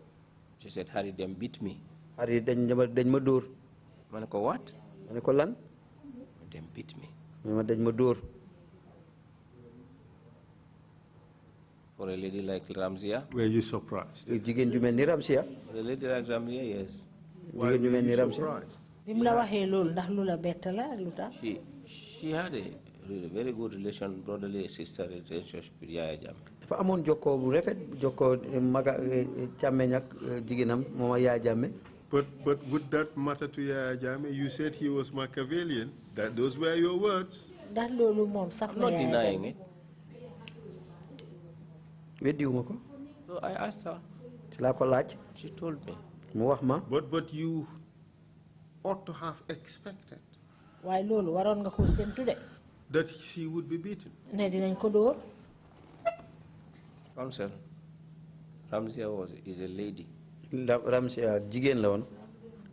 She said, Harry, them beat me.
Harry dañ ma dóor.
I said, what?
ma ne ko lan.
Them beat me.
dañ ma dóor.
For a lady like Ramzia?
Were you surprised?
jigéen ju mel ni Ramzia.
For a lady like Ramzia, yes.
Why
jigéen ju mel
were
ni
you
Ramzia.
surprised?
bi mu la waxee loolu ndax lu la bett la ak lu tax.
She had a very good relation, brotherly sister relationship with Yaya Jammeh.
dafa amoon jokkoo bu rafet jokkoo maga càmmeñ ak jigéenam moom ak Yaya Jammeh.
But would that matter to Yaya Jammeh? You said he was Machiavellian. Those were your words.
ndax loolu moom sax
I'm
na
not
Yaya
denying
Jammeh.
it.
weddiwuma ko.
So I asked her.
ci laa ko laaj.
She told me.
mu wax ma.
But you ought to have expected
waaye loolu waroon nga ko séntu de.
that she would be beaten.
ne dinañ ko dóor.
Counsel, Ramzia is a lady.
Ramzia jigéen la woon.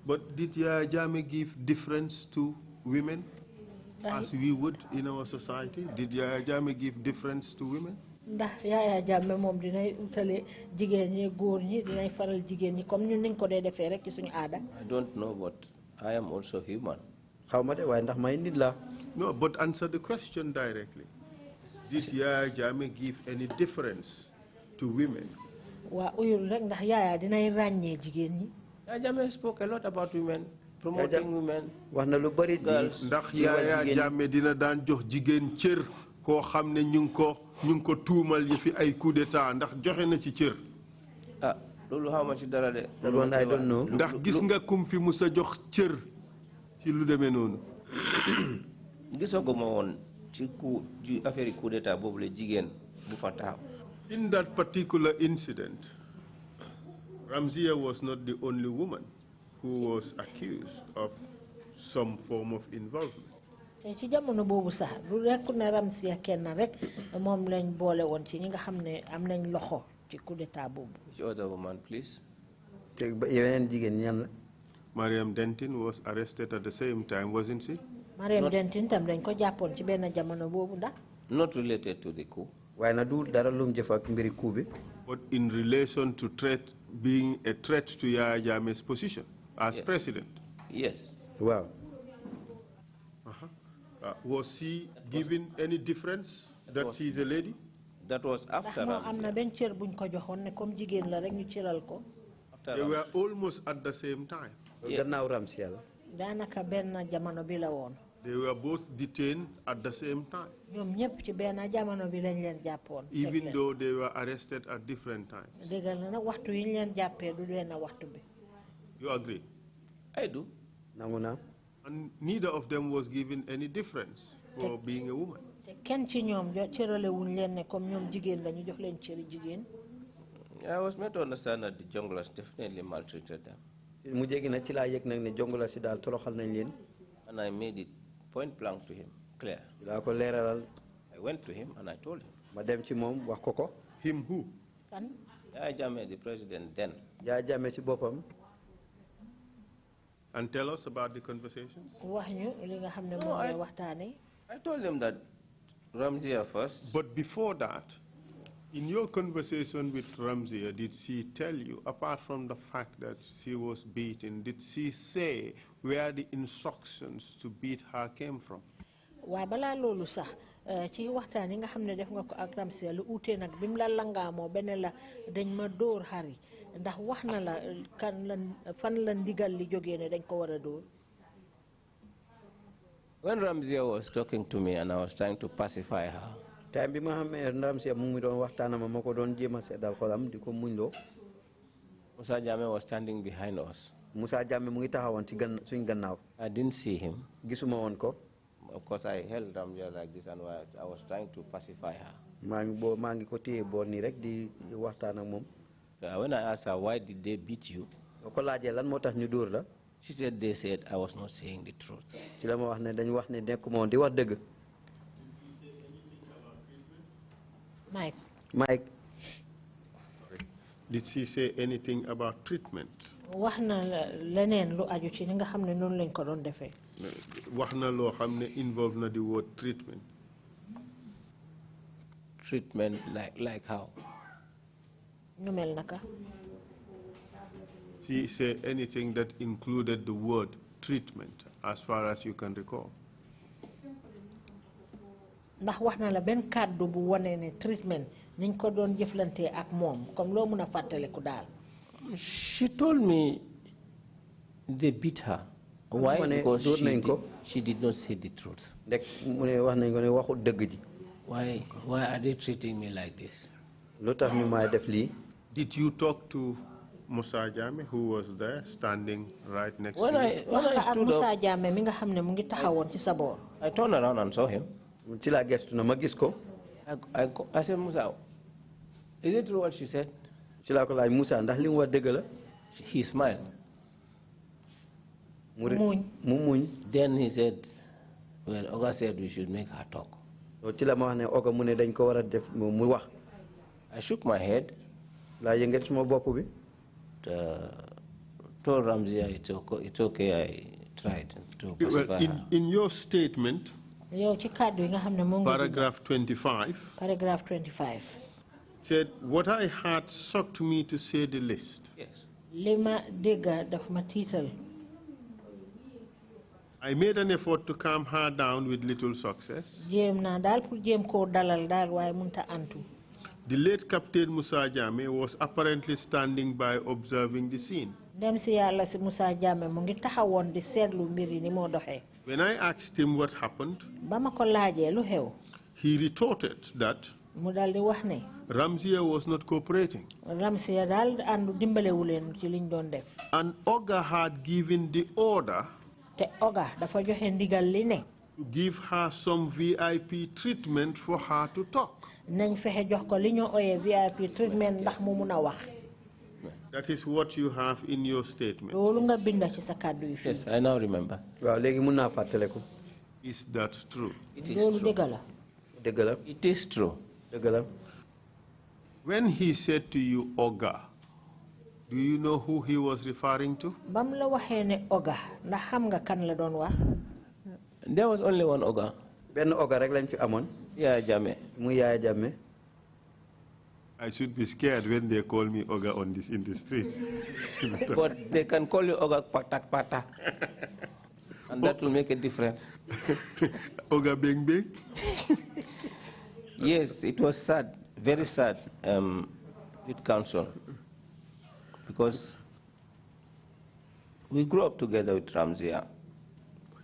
But did Yaya Jammeh give difference to women as we would in our society? Did Yaya Jammeh give difference to women?
ndax Yaya Jammeh moom dinay utale jigéen ñi góor ñi dinay faral jigéen ñi comme ñun niñ ko dee defee rek ci suñu aada.
I don't know, but I am also human.
xaw ma de waaye ndax may nit la.
No, but answer the question directly. Did Yaya Jammeh give any difference to women?
waa uyul rek ndax Yaya dinay ràññee jigéen ñi.
Yaya Jammeh spoke a lot about women, promoting women.
wax na lu bari
girls.
ndax Yaya Jammeh dina daan jox jigéen cër koo xam ne ñu ngi ko tuumal yi fi ay coup d'état ndax joxe na ci cër.
Ah, loolu xaw ma ci dara de.
that one I don't know.
ndax gis nga kum fi musa jox cër ci lu demee noonu.
gisoo ma woon ci affaire coup d'état boobu la jigéen bu fa taxaw.
In that particular incident, Ramzia was not the only woman who was accused of some form of involvement.
te ci jamono boobu sax du rekk na Ramzia kenn rek moom lañ boole woon ci ñi nga xam ne am nañ loxo ci coup d'état boobu.
Which other woman, please?
te yeneen jigéen ñan la.
Mariam Denton was arrested at the same time, wasn't she?
Mariam Denton tam dañ ko jàppoon ci benn jamono boobu ndax.
Not related to the coup.
waaye na du dara lum jëf ak mbiri coup bi.
But in relation to being a threat to Yaya Jammeh's position as president.
Yes.
waaw.
Was she given any difference that she's a lady?
That was after
ndax moo am na
Ramzia.
benn cër buñ ko joxoon ne comme jigéen la rek ñu cëral ko.
After
They were
Ramzia.
almost at the same time.
gannaaw Ramzia la.
daanaka benn jamono bi la woon.
They were both detained at the same time,
ñoom ñëpp ci benn jamono bi lañ leen jàppoon.
even though they were arrested at different times.
déggal na nag waxtu yi ñu leen jàppee du benn waxtu bi.
You agree?
I do.
nangu naa.
And neither of them was given any difference for being a woman.
te kenn ci ñoom cërale wuñ leen ne comme ñoom jigéen la ñu jox leen cëri jigéen.
I was made to understand that the junglers definitely maltreated them.
mu jéggi nag ci laa yëg nag ne jongu la si daal toroxal nañ leen.
And I made it point blank to him. clear.
I
went to him and I told him.
ma dem ci moom wax ko ko.
Him who?
kan.
Yaya Jammeh, the president then.
Yaya Jammeh ci boppam.
And tell us about the conversations.
wax ñu li nga xam ne moom ngay waxtaanee.
I told him that Ramzia first.
But before that, in your conversation with Ramzia, did she tell you, apart from the fact that she was beaten, did she say where the instructions to beat her came from?
Wa balaa loolu sax ci waxtaan yi nga xam ne def nga ko ak Ramzia lu uute nag bi mu la langaamoo benn la dañ ma dóor xari ndax wax na la kan la fan la ndigal li jógee ne dañ ko war a dóor.
When Ramzia was talking to me and I was trying to pacify her,
time bi ma xamee Ramzia mu ngi doon waxtaanama ma ko doon jéem a seddal xolam di ko muñloo.
Musa Jammeh was standing behind us.
Musa Jammeh mu ngi taxawoon ci suñ gannaaw.
I didn't see him.
Gisuma woon ko.
Of course, I held Ramzia like this and I was trying to pacify her.
maa ngi ko téye boor nii rek di waxtaan ak moom.
When I asked her, why did they beat you?
ko laajee lan moo tax ñu dóor la.
She said they said I was not saying the truth.
ci la ma wax ne dañu wax ne nekkuma woon di wax dëgg. Mike.
Did she say anything about treatment?
wax na leneen lu aju ci ni nga xam ne noonu lañ ko doon defee.
wax na loo xam ne involve na the word treatment.
Treatment like how?
ñu mel naka.
She said anything that included the word treatment, as far as you can recall.
ndax wax na la benn kàddu bu wane ne treatment niñ ko doon jëflante ak moom comme loo mën a fàttaliku daal.
She told me they beat her. Why? Because she did not say the truth. Why are they treating me like this?
Did you talk to Musa Jammeh, who was there, standing right next to you?
When I stood up, I turned around and saw him. I said, Musa, is it true what she said? He smiled. Then he said, well, Oga said we should make her talk. I shook my head. Told Ramzia it's okay, I tried to pacify her.
In your statement, paragraph 25, said, what I had shocked me to say the least.
Yes.
I made an effort to calm her down with little success.
The
late Captain Musa Jammeh was apparently standing by observing the scene. When I asked him what happened, he retorted that Ramzia was not cooperating. And Oga had given the order to give her some VIP treatment for her to talk. That is what you have in your statement.
Yes, I now remember.
Is that true?
It is true. It is true.
When he said to you, Oga, do you know who he was referring to?
There was only one Oga. Yaya Jammeh.
I should be scared when they call me Oga in the streets.
But they can call you Oga Patak Pata. And that will make a difference.
Oga Beng Beng?
Yes, it was sad, very sad with council. Because we grew up together with Ramzia.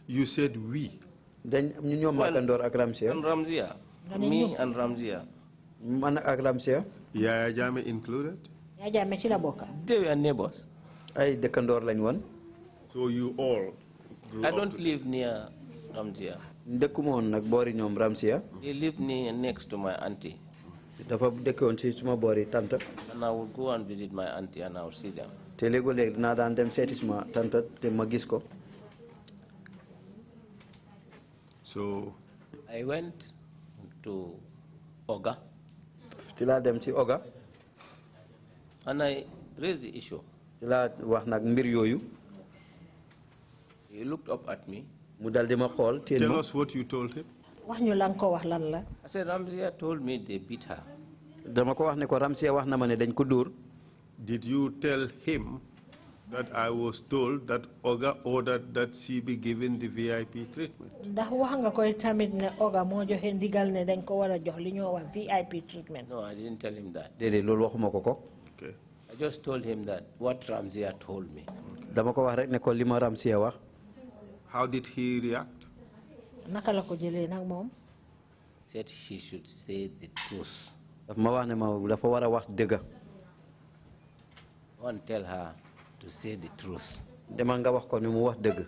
You said we.
Then
and Ramzia. Me and Ramzia.
Yaya Jammeh included?
They were neighbors.
So you all grew
I
up
don't live near Ramzia. They live next to my auntie. And I would go and visit my auntie and I would see them.
So
I went to Oga.
ci laa dem ci Oga.
And I raised the issue.
ci laa wax nag mbir yooyu.
He looked up at me.
mu dal di ma xool.
Tell us what you told him.
wax ñu lan ko wax lan la.
I said, Ramzia told me they beat her.
dama ko wax ne ko Ramzia wax na ma ne dañ ko dóor.
Did you tell him that I was told that Oga ordered that she be given the VIP treatment?
ndax wax nga koy tamit ne Oga moo joxe ndigal ne dañ ko war a jox li ñoo wax VIP treatment.
No, I didn't tell him that.
déedéet loolu waxuma ko ko.
Okay.
I just told him that what Ramzia told me.
dama ko wax rek ne ko li ma Ramzia wax.
How did he react?
naka la ko jëlee nag moom.
Said she should say the truth.
daf ma wax ne ma dafa war a wax dëgg.
Go and tell her to say the truth.
demal nga wax ko ni mu wax dëgg.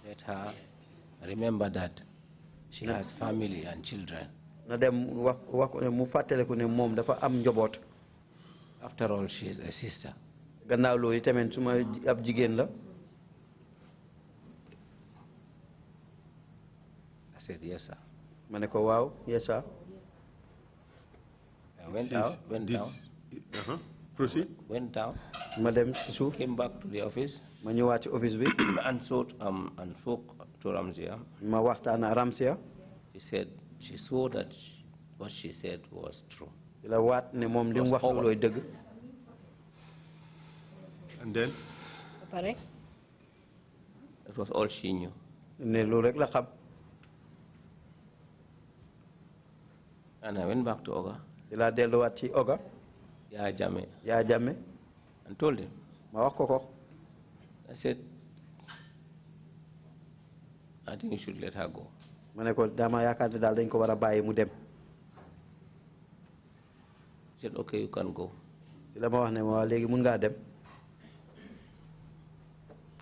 Let her remember that she has family and children.
na dem wax ko ne mu fàttaliku ne moom dafa am njaboot.
After all, she is a sister.
gannaaw loolu tamit suma ab jigéen la.
I said, yes, sir.
ma ne ko waaw yes sir.
I went down.
Proceed.
Went down.
ma dem si suuf.
Came back to the office.
ma ñëwaat ci office bi.
and spoke to Ramzia.
ma waxtaan ak Ramzia.
She said she swore that what she said was true.
la waat ne moom li mu wax loolooy dëgg.
And then?
pare.
That was all she knew.
ne loolu rek la xam.
And I went back to Oga.
la delluwaat ci Oga.
Yaa Jammeh.
yaa Jammeh.
And told him.
ma wax ko ko.
I said, I think you should let her go.
ma ne ko dama yaakaar ne daal dañ ko war a bàyyi mu dem.
He said, okay, you can go.
la ma wax ne ma léegi mun ngaa dem.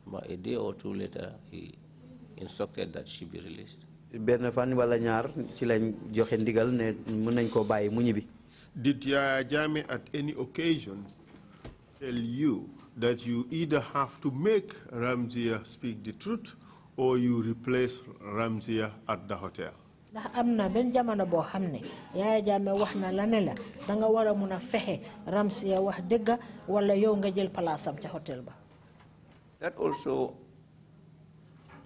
But a day or two later, he instructed that she be released.
benn fan wala ñaar ci lañ joxe ndigal ne mun nañ koo bàyyi mu ñibbi.
Did Yaya Jammeh at any occasion tell you that you either have to make Ramzia speak the truth or you replace Ramzia at the hotel?
ndax am na benn jamono boo xam ne Yaya Jammeh wax na la ne la danga war a mun a fexe Ramzia wax dëgg wala yow nga jël palaasam ca hôtel ba.
That also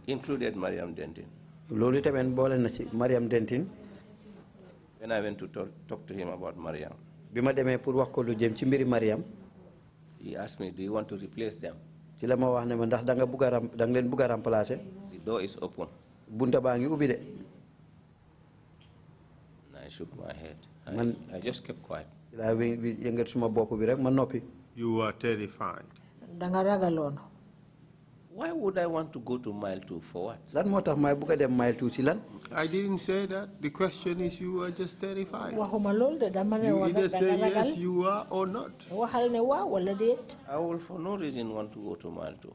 included Mariam Dentin.
loolu tamit boole na ci Mariam Dentin.
When I went to talk to him about Mariam,
bi ma demee pour wax ko lu jëm ci mbiri Mariam.
he asked me, do you want to replace them?
ci la ma wax ne ma ndax da nga leen bugg a remplacer.
The door is open.
bunta baa ngi ubbi de.
I shook my head. I just kept quiet.
laa yëngat suma bopp bi rek ma noppi.
You were terrified.
danga ragaloon.
Why would I want to go to mile 2 for what?
lan moo tax may bugg a dem mile 2 ci lan.
I didn't say that. The question is you were just terrified.
waxuma loolu de dama ne
You
woon
either
nag
say
danga
yes,
ragal.
you are, or not.
waxal ne waaw wala déet.
I will for no reason want to go to mile 2.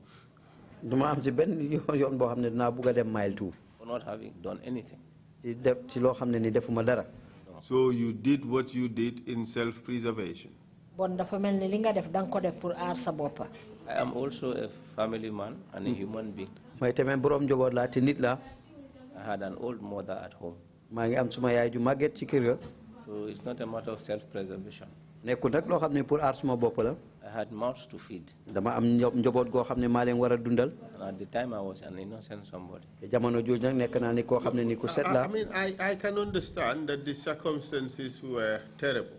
duma am ci benn yoon boo xam ne dinaa bugg a dem mile 2.
For not having done anything.
ci def ci loo xam ne ni defuma dara.
So you did what you did in self-preservation.
bon dafa mel ni li nga def danga ko def pour aar sa boppa.
I am also a family man and a human being.
may tamit borom njaboot laa te nit laa.
I had an old mother at home.
maa ngi am suma yaay ju màgget ci kër ga.
So it's not a matter of self-preservation.
nekkul nag loo xam ne pour aar suma bopp la.
I had mouths to feed.
dama am njaboot goo xam ne maa leen war a dundal.
And at the time I was an innocent somebody.
te jamono jooju nag nekk naa ni koo xam ne ni ku set la.
I mean, I can understand that the circumstances were terrible.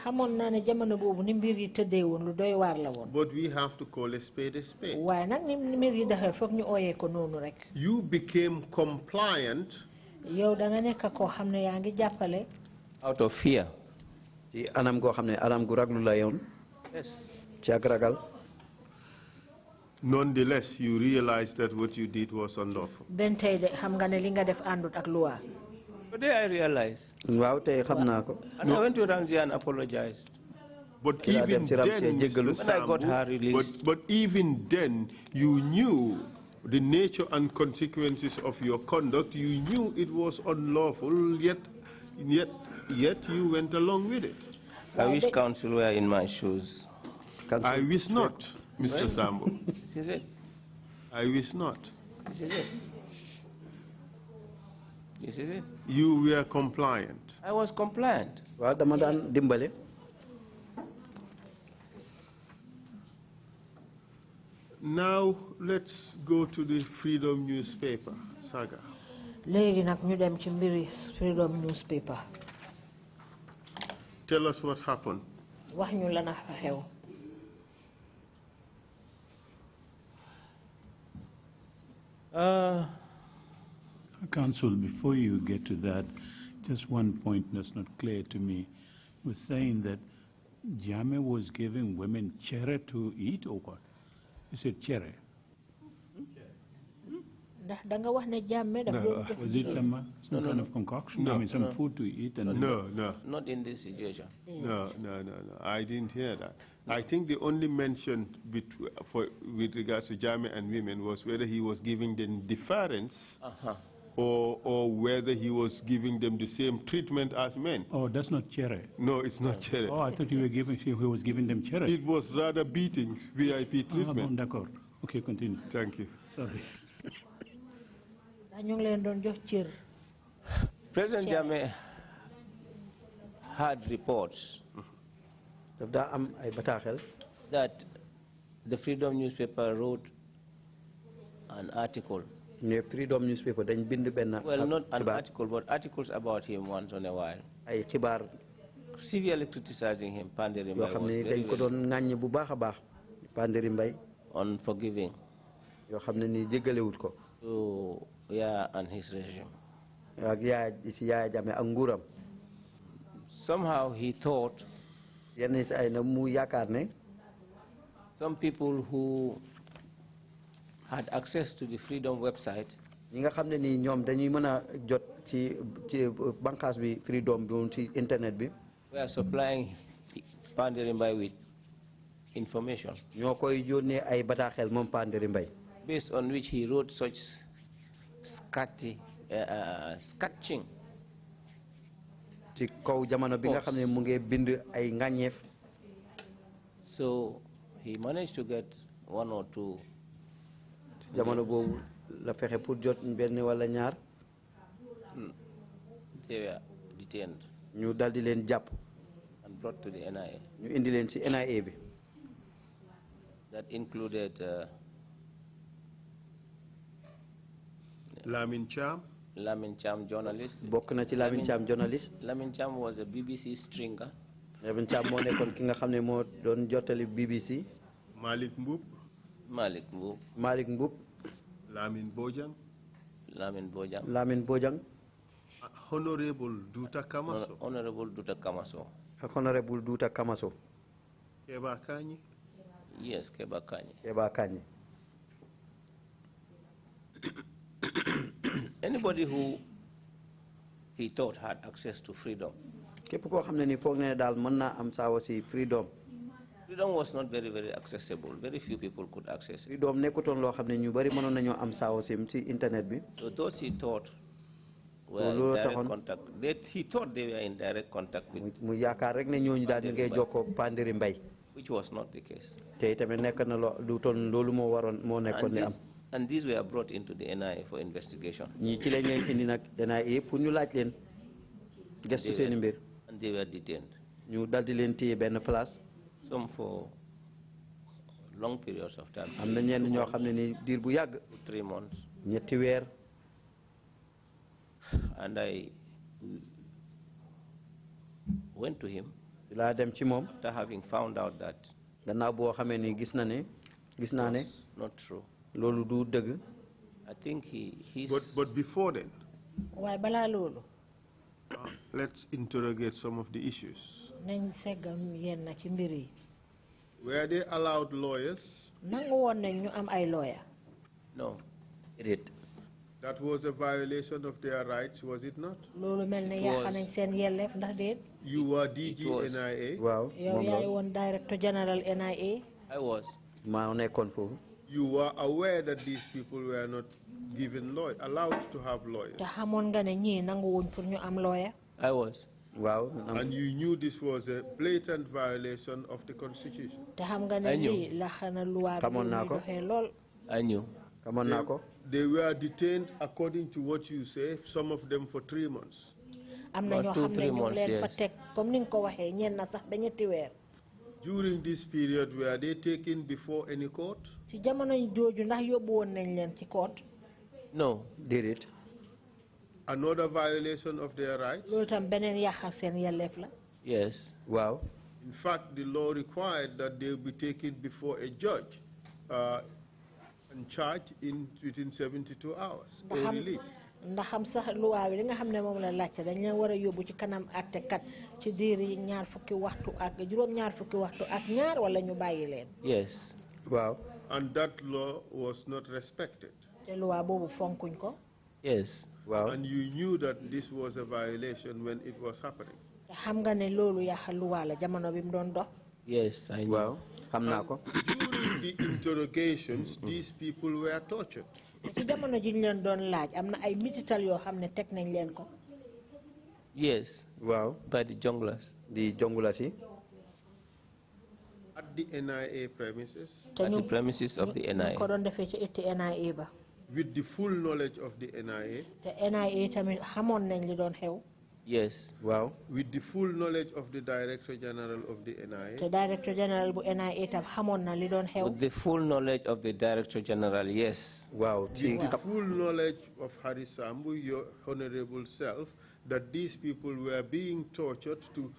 xamoon naa ne jamono boobu ni mbir yi tëddee woon lu doy waar la woon.
But we have to call a spade a spade.
waaye nag ni mbir yi doxee foog ñu ooyee ko noonu rek.
You became compliant.
yow da nga nekk koo xam ne yaa ngi jàppale.
Out of fear.
ci anam goo xam ne anam gu raglu la yoon.
Yes.
ci ak ragal.
Nonetheless, you realized that what you did was unlawful.
benn tey de xam nga ne li nga def àndut ak luwaa.
Today I realized.
waaw tey xam naa ko.
And I went to Ramzia and apologized.
But even then, Mr.
When I got her released.
but even then, you knew the nature and consequences of your conduct. You knew it was unlawful, yet you went along with it.
I wish counsel were in my shoes.
I wish not, Mr. Sambou.
This is it.
I wish not.
This is it. This is it.
You were compliant.
I was compliant.
Well, dama daan dimbale.
Now let's go to the Freedom newspaper saga.
léegi nag ñu dem ci mbiri Freedom newspaper.
Tell us what happened.
wax ñu la na fa xew.
Council, before you get to that, just one point that's not clear to me. Was saying that Jame was giving women chere to eat or what? You said chere.
ndax da nga wax ne Jammeh daf doon jox
Was it some kind of concoction?
No,
I mean, some food to eat? And
No.
Not in this situation.
No. I didn't hear that. I think the only mention with regards to Jame and women was whether he was giving them deference or whether he was giving them the same treatment as men.
Oh, that's not chere.
No, it's not charity.
Oh, I thought you were he was giving them chere.
It was rather beating VIP
Ah,
treatment.
d'accord. Okay, continue.
Thank you.
Sorry.
ñu ngi leen doon jox cër.
President Jammeh had reports
daf daa am ay bataaxel.
that the Freedom newspaper wrote an article.
ne Freedom newspaper dañ bind benn.
Well, not an article, but articles about him once in a while.
ay xibaar
Severely criticizing him, Panderi
yoo
Mbai
xam
was
ne
very,
dañ ko doon ŋàññ bu baax a baax. Panderi Mbay
unforgiving
yoo xam ne ni jéggalewut ko.
to Yaya and his regime.
ak Yaya Jammeh ak nguuram.
Somehow he thought
yenn si ay na mu yaakaar ne.
some people who had access to the Freedom website
ñi nga xam ne ni ñoom dañuy mën a jot ci bànqaas bi Freedom bi woon ci internet bi.
were supplying Panderi Mbai with information.
ñoo koy yónnee ay bataaxel moom Panderi Mbay.
Based on which he wrote such sketching.
ci kaw jamono bi nga xam ne mu ngi bind ay ŋàññeef.
So he managed to get one or two.
jamono boobu la fexe pour jot benn wala ñaar.
They were detained
ñu dal di leen jàpp.
and brought to the NIA.
ñu indi leen ci NIA bi.
That included
Lamin Cham.
Lamin Cham, journalist.
bokk na ci Lamin Cham journalist.
Lamin Cham was a BBC stringer.
Lamin Cham moo nekkoon ki nga xam ne moo doon jottali BBC.
Malik Mboup.
Malik Mboup.
Malik Mboup.
Lamin Bojang.
Lamin Bojang.
Lamin Bojang.
Honorable Duta Kamaso.
Honorable Duta Kamaso.
ak Honorable Duta Kamaso.
Keba Kanyi.
Yes, Keba Kanyi.
Keba Kanyi.
Anybody who he thought had access to Freedom.
képp koo xam ne ni foog ne daal mën naa am saawa si Freedom.
Freedom was not very, very accessible. Very few people could access it.
Freedom nekkutoon loo xam ne ñu bari mënoon nañoo am saawa si ci internet bi.
So those he thought were in direct contact. He thought they were in direct contact with.
mu yaakaar rek ne ñooñu daal di ngay jokkoo Panderi Mbay.
Which was not the case.
te tamit nekk na lu toon loolu moo nekkoon li am.
And these were brought into the NIA for investigation.
ñii ci lañ leen indi nag NIA pour ñu laaj leen gestu seeni mbir.
And they were detained.
ñu dal di leen téye benn place.
Some for long periods of time.
am na ñenn ñoo xam ne ni diir bu yàgg.
3 months.
ñetti weer.
And I went to him.
laa dem ci moom.
After having found out that.
gannaaw boo xamee ni gis naa ne.
Not true.
loolu du dëgg.
I think he's.
But before then.
waaye balaa loolu.
Let's interrogate some of the issues.
nañ seggam yenn ci mbir yi.
Were they allowed lawyers?
nangu woon nañ ñu am ay lawyer.
No.
That was a violation of their rights, was it not?
loolu mel ne yàq nañ seen yelleef ndax déet.
You were DG NIA.
waaw
yow yaay woon Director General NIA.
I was.
maa nekkoon foofu.
You were aware that these people were not allowed to have lawyers.
te xamoon nga ne ñii nangu wuñ pour ñu am lawyer.
I was.
waaw.
And you knew this was a blatant violation of the Constitution.
te xam nga ne lii lax na luwaa bi ñu joxe lool.
I knew.
xamoon naa ko.
They were detained, according to what you say, some of them for 3 months.
About 2-3 months, yes.
During this period, were they taken before any court?
No.
Did it?
Another violation of their rights?
Yes.
Wow.
In fact, the law required that they be taken before a judge and charged within 72 hours or released.
Ndaxam sax luwa bi li nga xamne mom la lacc dañ leen wara yobbu ci kanam atté kat ci diiri ñaar fukki waxtu ak juroom ñaar fukki waxtu ak ñaar wala ñu bayyi leen.
Yes.
Wow.
And that law was not respected.
Té luwa bobu fonkuñ ko.
Yes.
Wow.
And you knew that this was a violation when it was happening.
Xam nga ne lolu yaxal luwa la jamono bi mu doon dox.
Yes, I know.
Wow. Xamna ko.
During the interrogations, these people were tortured.
Ci jamono ji ñu leen doon laaj amna ay mitital yo xamne tek nañ leen ko.
Yes.
Wow.
By the junglers.
The junglers.
At the NIA premises.
At the premises of the NIA.
Ko doon defé ci éti NIA ba.
With the full knowledge of the NIA.
Te NIA tamit xamoon nañ li doon xew.
Yes.
Wow.
With the full knowledge of the Director General of the NIA.
The Director General bu NIA tam xamoon na li doon xew.
With the full knowledge of the Director General, yes.
Wow.
With the full knowledge of Harry Sambou, your honorable self, that these people were being tortured to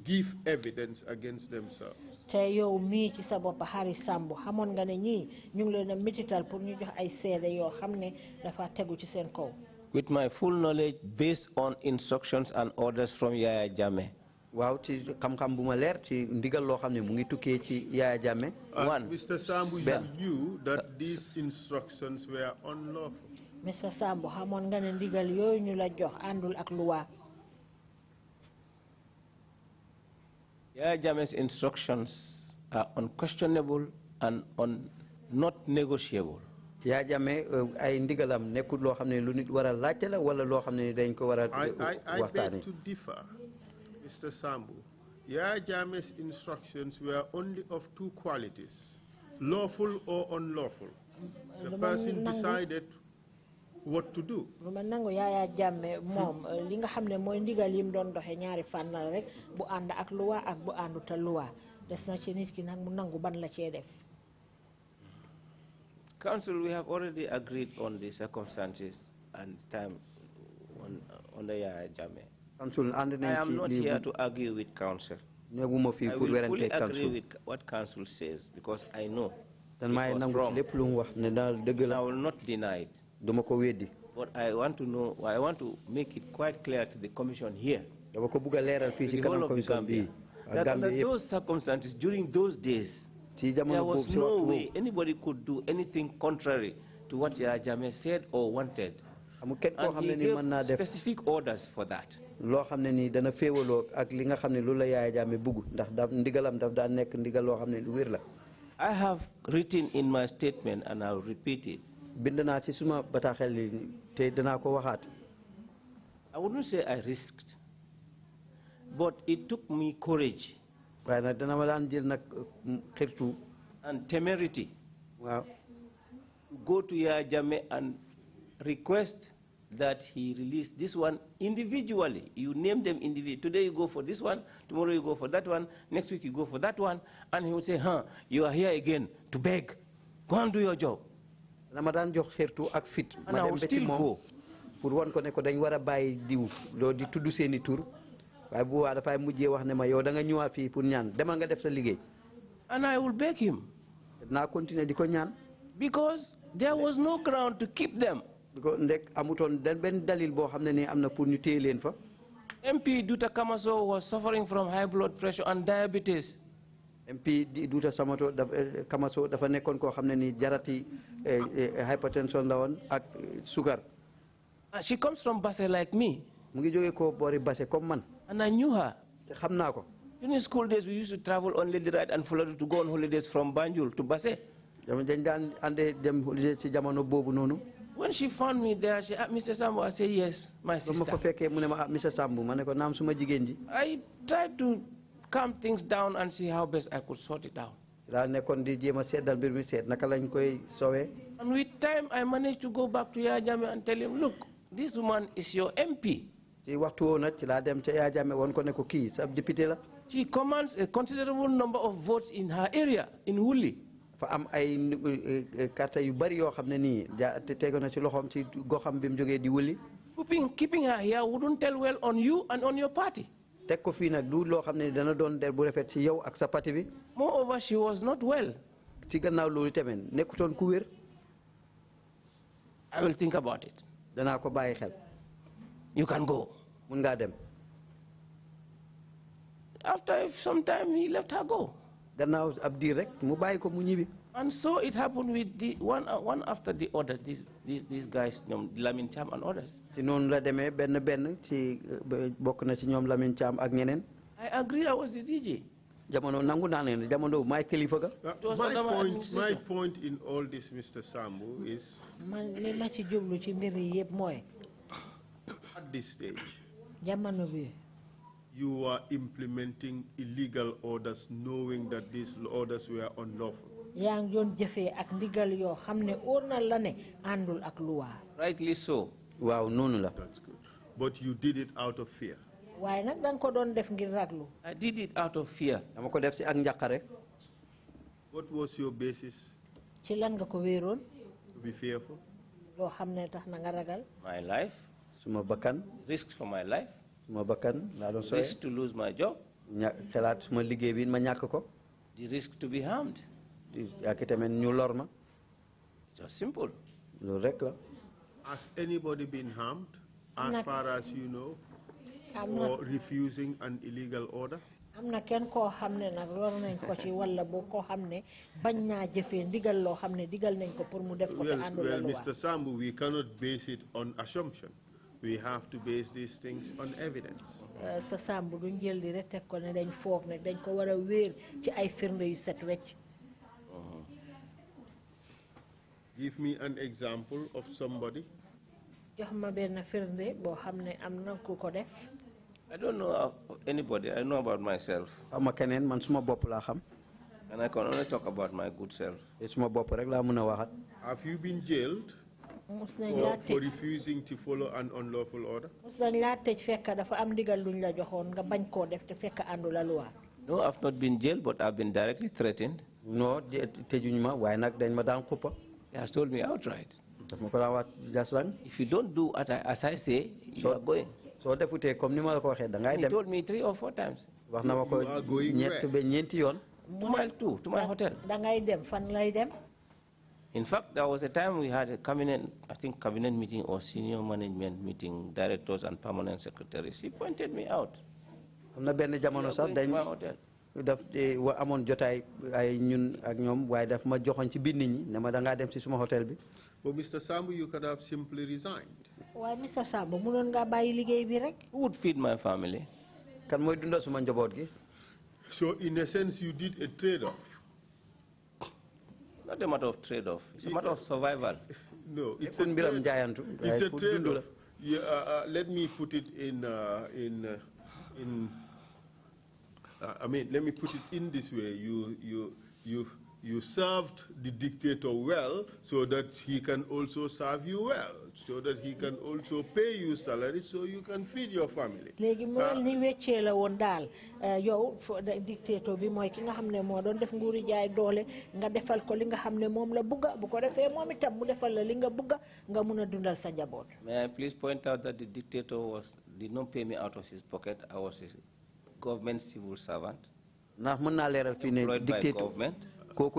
give evidence against themselves.
Te yow mi ci sa bop Harry Sambou xamoon nga ne ñi ñu ngi leen a mitital pour ñu jox ay seede yoo xam ne dafa tegu ci seen kaw.
With my full knowledge based on instructions and orders from Yaya Jammeh.
Wow, ci xam-xam bu ma leer ci ndigal loo xam ne mu ngi tukkee ci Yaya Jammeh.
One. Mr. Sambou, you knew that these instructions were unlawful.
Mr. Sambou xamoon nga ne ndigal yooyu ñu la jox àndul ak luwa.
Yaya Jammeh's instructions are unquestionable and not negotiable.
Yaya Jammeh ay ndigalam nekkul loo xam ne lu nit war a laajte la wala loo xam ne dañ ko war a
I beg to differ, Mr. Sambou. Yaya Jammeh's instructions were only of 2 qualities, lawful or unlawful. The person decided what to do.
Lu ma nangu Yaya Jammeh moom li nga xam ne mooy ndigal yim doon doxe ñaari fànn la rek bu ànd ak luwa ak bu ànduta luwa des na ci nit ki nag mu nangu ban la cee def.
Council, we have already agreed on the circumstances and time under Yaya Jammeh.
Council,
I am not here to argue with Council. I will fully agree with what Council says because I know it was wrong. I will not deny it. But I want to know, I want to make it quite clear to the Commission here, the whole of the Gambia, that under those circumstances, during those days, there was no way anybody could do anything contrary to what Yaya Jammeh said or wanted. And he gave specific orders for that. I have written in my statement, and I'll repeat it. I wouldn't say I risked, but it took me courage and temerity to go to Yaya Jammeh and request that he release this one individually. You name them individually. Today you go for this one, tomorrow you go for that one, next week you go for that one, and he would say, you are here again to beg. Go and do your job. And I would still go. And I will beg him. Because there was no ground to keep them. MP Duta Kamaso was suffering from high blood pressure and diabetes.
MP Duta Kamaso dafa nekkon ko xamne ni jarati hypertension la won ak sugar.
She comes from Basse like me.
Mu ngi joge ko bori Basse comme man.
And I knew her.
Xamna ko.
During school days we used to travel on lady ride and follow to go on holidays from Banjul to Basse.
Dañ dan ande dem holiday ci jamono bobu nonu.
When she found me there, she asked Mr. Sambou, I said, yes, my sister. I tried to calm things down and see how best I could sort it out.
And with time, I managed to go back to Yaya Jammeh and tell him, look, this woman is your MP. She commands a considerable number of votes in her area, in Wuli. Keeping her here wouldn't tell well on you and on your party. Moreover, she was not well. I will think about it. You can go. After some time, he let her go. And so it happened with the one after the other, these guys, Lamin Cham and others. I agree, I was the DJ.
My point in all this, Mr. Sambou, is at this stage, you are implementing illegal orders knowing that these orders were unlawful.
Rightly so.
Wow,
That's good. But you did it out of fear.
I did it out of fear.
What was your basis to be fearful?
My life. Risks for my life. Risk to lose my job. The risk to be harmed. Just simple.
Has anybody been harmed, as far as you know, or refusing an illegal order?
Well,
Mr. Sambou, we cannot base it on assumption. We have to base these things on evidence. Give me an example of somebody.
I don't know of anybody. I know about myself. And I can only talk about my good self.
Have you been jailed for refusing to follow an unlawful order?
No, I've not been jailed, but I've been directly threatened.
No,
he has told me outright. If you don't do as I say, you are going.
So he
told me 3 or 4 times.
You are going where?
To my hotel. In fact, there was a time we had a cabinet meeting or senior management meeting, directors and permanent secretaries. He pointed me out.
But Mr. Sambou, you could have simply resigned.
Why, Mr. Sambou, who
would feed my family?
So, in a sense, you did a trade-off.
Not a matter of trade-off. It's a matter of survival.
No, it's a trade-off. Yeah, let me put it let me put it in this way. You served the dictator well so that he can also serve you well, so that he can also pay you salary so you can feed your family.
dictator bi moy ki nga xamne mo doon def nguuri jaay doole nga defal ko li nga xamne mom la bugga bu ko defé mom itam mu defal la li nga bugga nga mëna dundal sa njabot.
May I please point out that the dictator did not pay me out of his pocket. I was a government civil servant. Employed by government.
This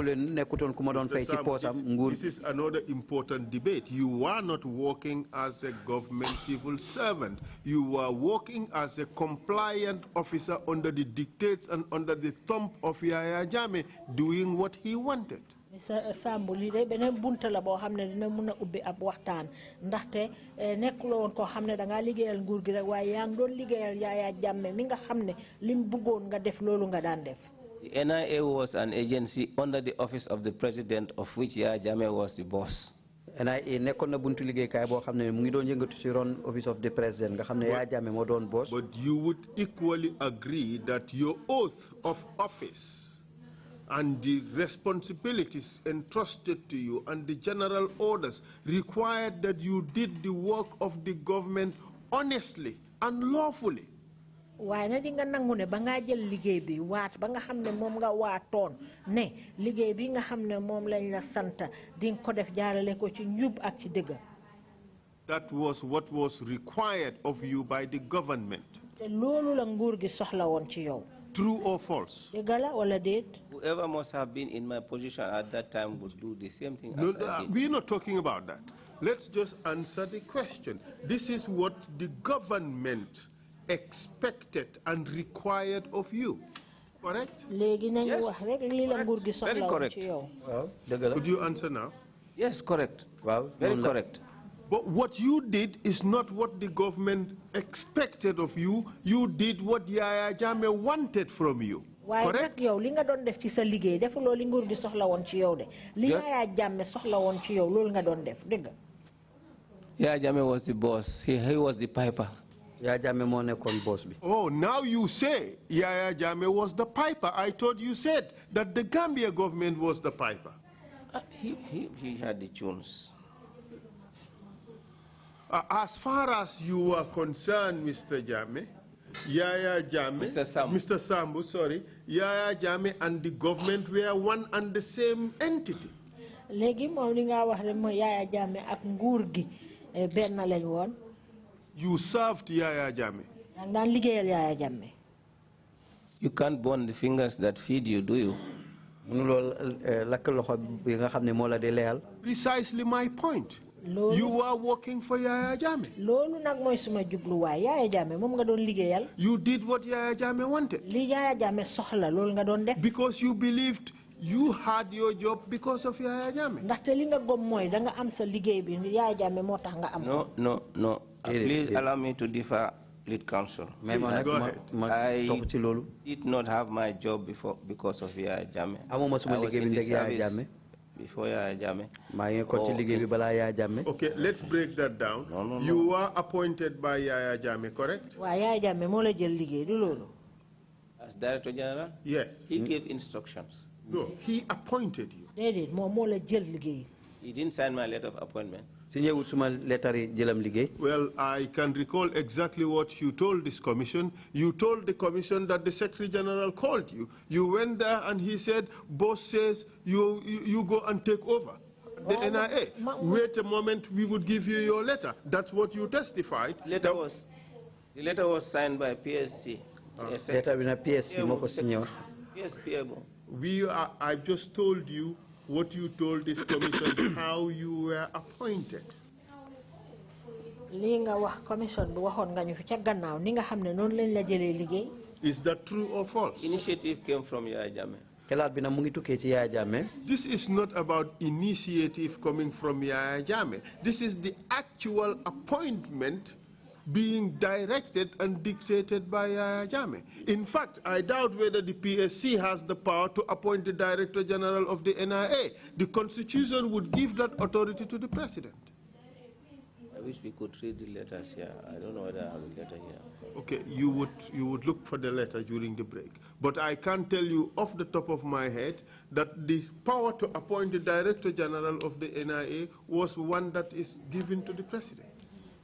is another important debate. You are not working as a government civil servant. You are working as a compliant officer under the dictates and under the thumb of Yaya Jammeh, doing what he wanted.
Mr. Sambou li de benen bunta la bo xamne dina mëna ubbi ab waxtaan ndaxte nekkulo won ko xamne da nga liggéeyal nguur gi rek waye yang doon liggéeyal Yaya Jammeh mi nga xamne lim bëggoon nga def lolu nga daan def.
The NIA was an agency under the office of the president, of which Yaya Jammeh was the boss.
NIA nekkon na buntu liggéey kay bo xamne mu ngi doon yëngatu ci ron office of the president nga xamne Yaya Jammeh mo doon boss.
But you would equally agree that your oath of office and the responsibilities entrusted to you and the general orders required that you did the work of the government honestly and lawfully.
waaye na di nga nangu ne ba ngaa jël liggéey bi waat ba nga xam ne moom nga waatoon ne liggéey bi nga xam ne moom lañ la santa di nga ko def jaarale ko ci njub ak ci dëgg.
That was what was required of you by the government.
te loolu la nguur gi soxla woon ci yow.
True or false?
dëgg la wala déet.
Whoever must have been in my position at that time would do the same thing
No,
as I did.
we're not talking about that. Let's just answer the question. This is what the government expected and required of you. Correct?
Yes. Very correct.
Could you answer now?
Yes, correct. Wow. Very correct.
But what you did is not what the government expected of you. You did what Yaya Jammeh wanted from you. Correct?
yow li nga doon def ci sa liggéey defuloo li nguur gi soxla woon ci yow de li Yaya Jammeh soxla woon ci yow loolu nga doon def dëgg.
Yaya Jammeh was the boss. He was the piper.
Yaya Jammeh moo nekkoon boss bi.
Oh, now you say Yaya Jammeh was the piper. I thought you said that the Gambia government was the piper.
He had the tunes.
As far as you are concerned, Mr. Jammeh, Yaya Jammeh, Mr. Sambou, sorry, Yaya Jammeh and the government were one and the same entity.
Léegi moom li nga wax rek mooy Yaya Jammeh ak nguur gi benn lañ woon.
You served Yaya Jammeh.
daan liggéeyal Yaya Jammeh.
You can't burn the fingers that feed you, do you?
Precisely my point. You are working for Yaya Jammeh.
loolu nag mooy suma jubluwaay Yaya Jammeh moom nga doon liggéeyal.
You did what Yaya Jammeh wanted.
li Yaya Jammeh soxla loolu nga doon def.
Because you believed you had your job because of Yaya Jammeh.
ndaxte li nga gëm mooy da nga am sa liggéey bi Yaya Jammeh moo tax nga am.
No. Please allow me to differ, lead counsel.
Please, go ahead.
I did not have my job before because of Yaya Jammeh. I was in the service before Yaya Jammeh.
Okay, let's break that down.
No.
You were appointed by Yaya Jammeh, correct?
waaw Yaya Jammeh moo la jël liggéey du loolu.
As Director General?
Yes.
He gave instructions.
No, he appointed you.
déedéet moom moo la jël liggéey.
He didn't sign my letter of appointment.
Well, I can recall exactly what you told this commission. You told the commission that the Secretary General called you. You went there and he said, boss says you go and take over the NIA. Wait a moment, we would give you your letter. That's what you testified.
The letter was signed by PSC.
I just told you what you told this commission, how you were appointed. Is that true or false?
Initiative came from Yaya Jammeh.
This is not about initiative coming from Yaya Jammeh. This is the actual appointment being directed and dictated by Yaya Jammeh. In fact, I doubt whether the PSC has the power to appoint the Director General of the NIA. The Constitution would give that authority to the President.
I wish we could read the letters here. I don't know whether I have a letter here.
Okay, you would look for the letter during the break. But I can tell you off the top of my head that the power to appoint the Director General of the NIA was one that is given to the President.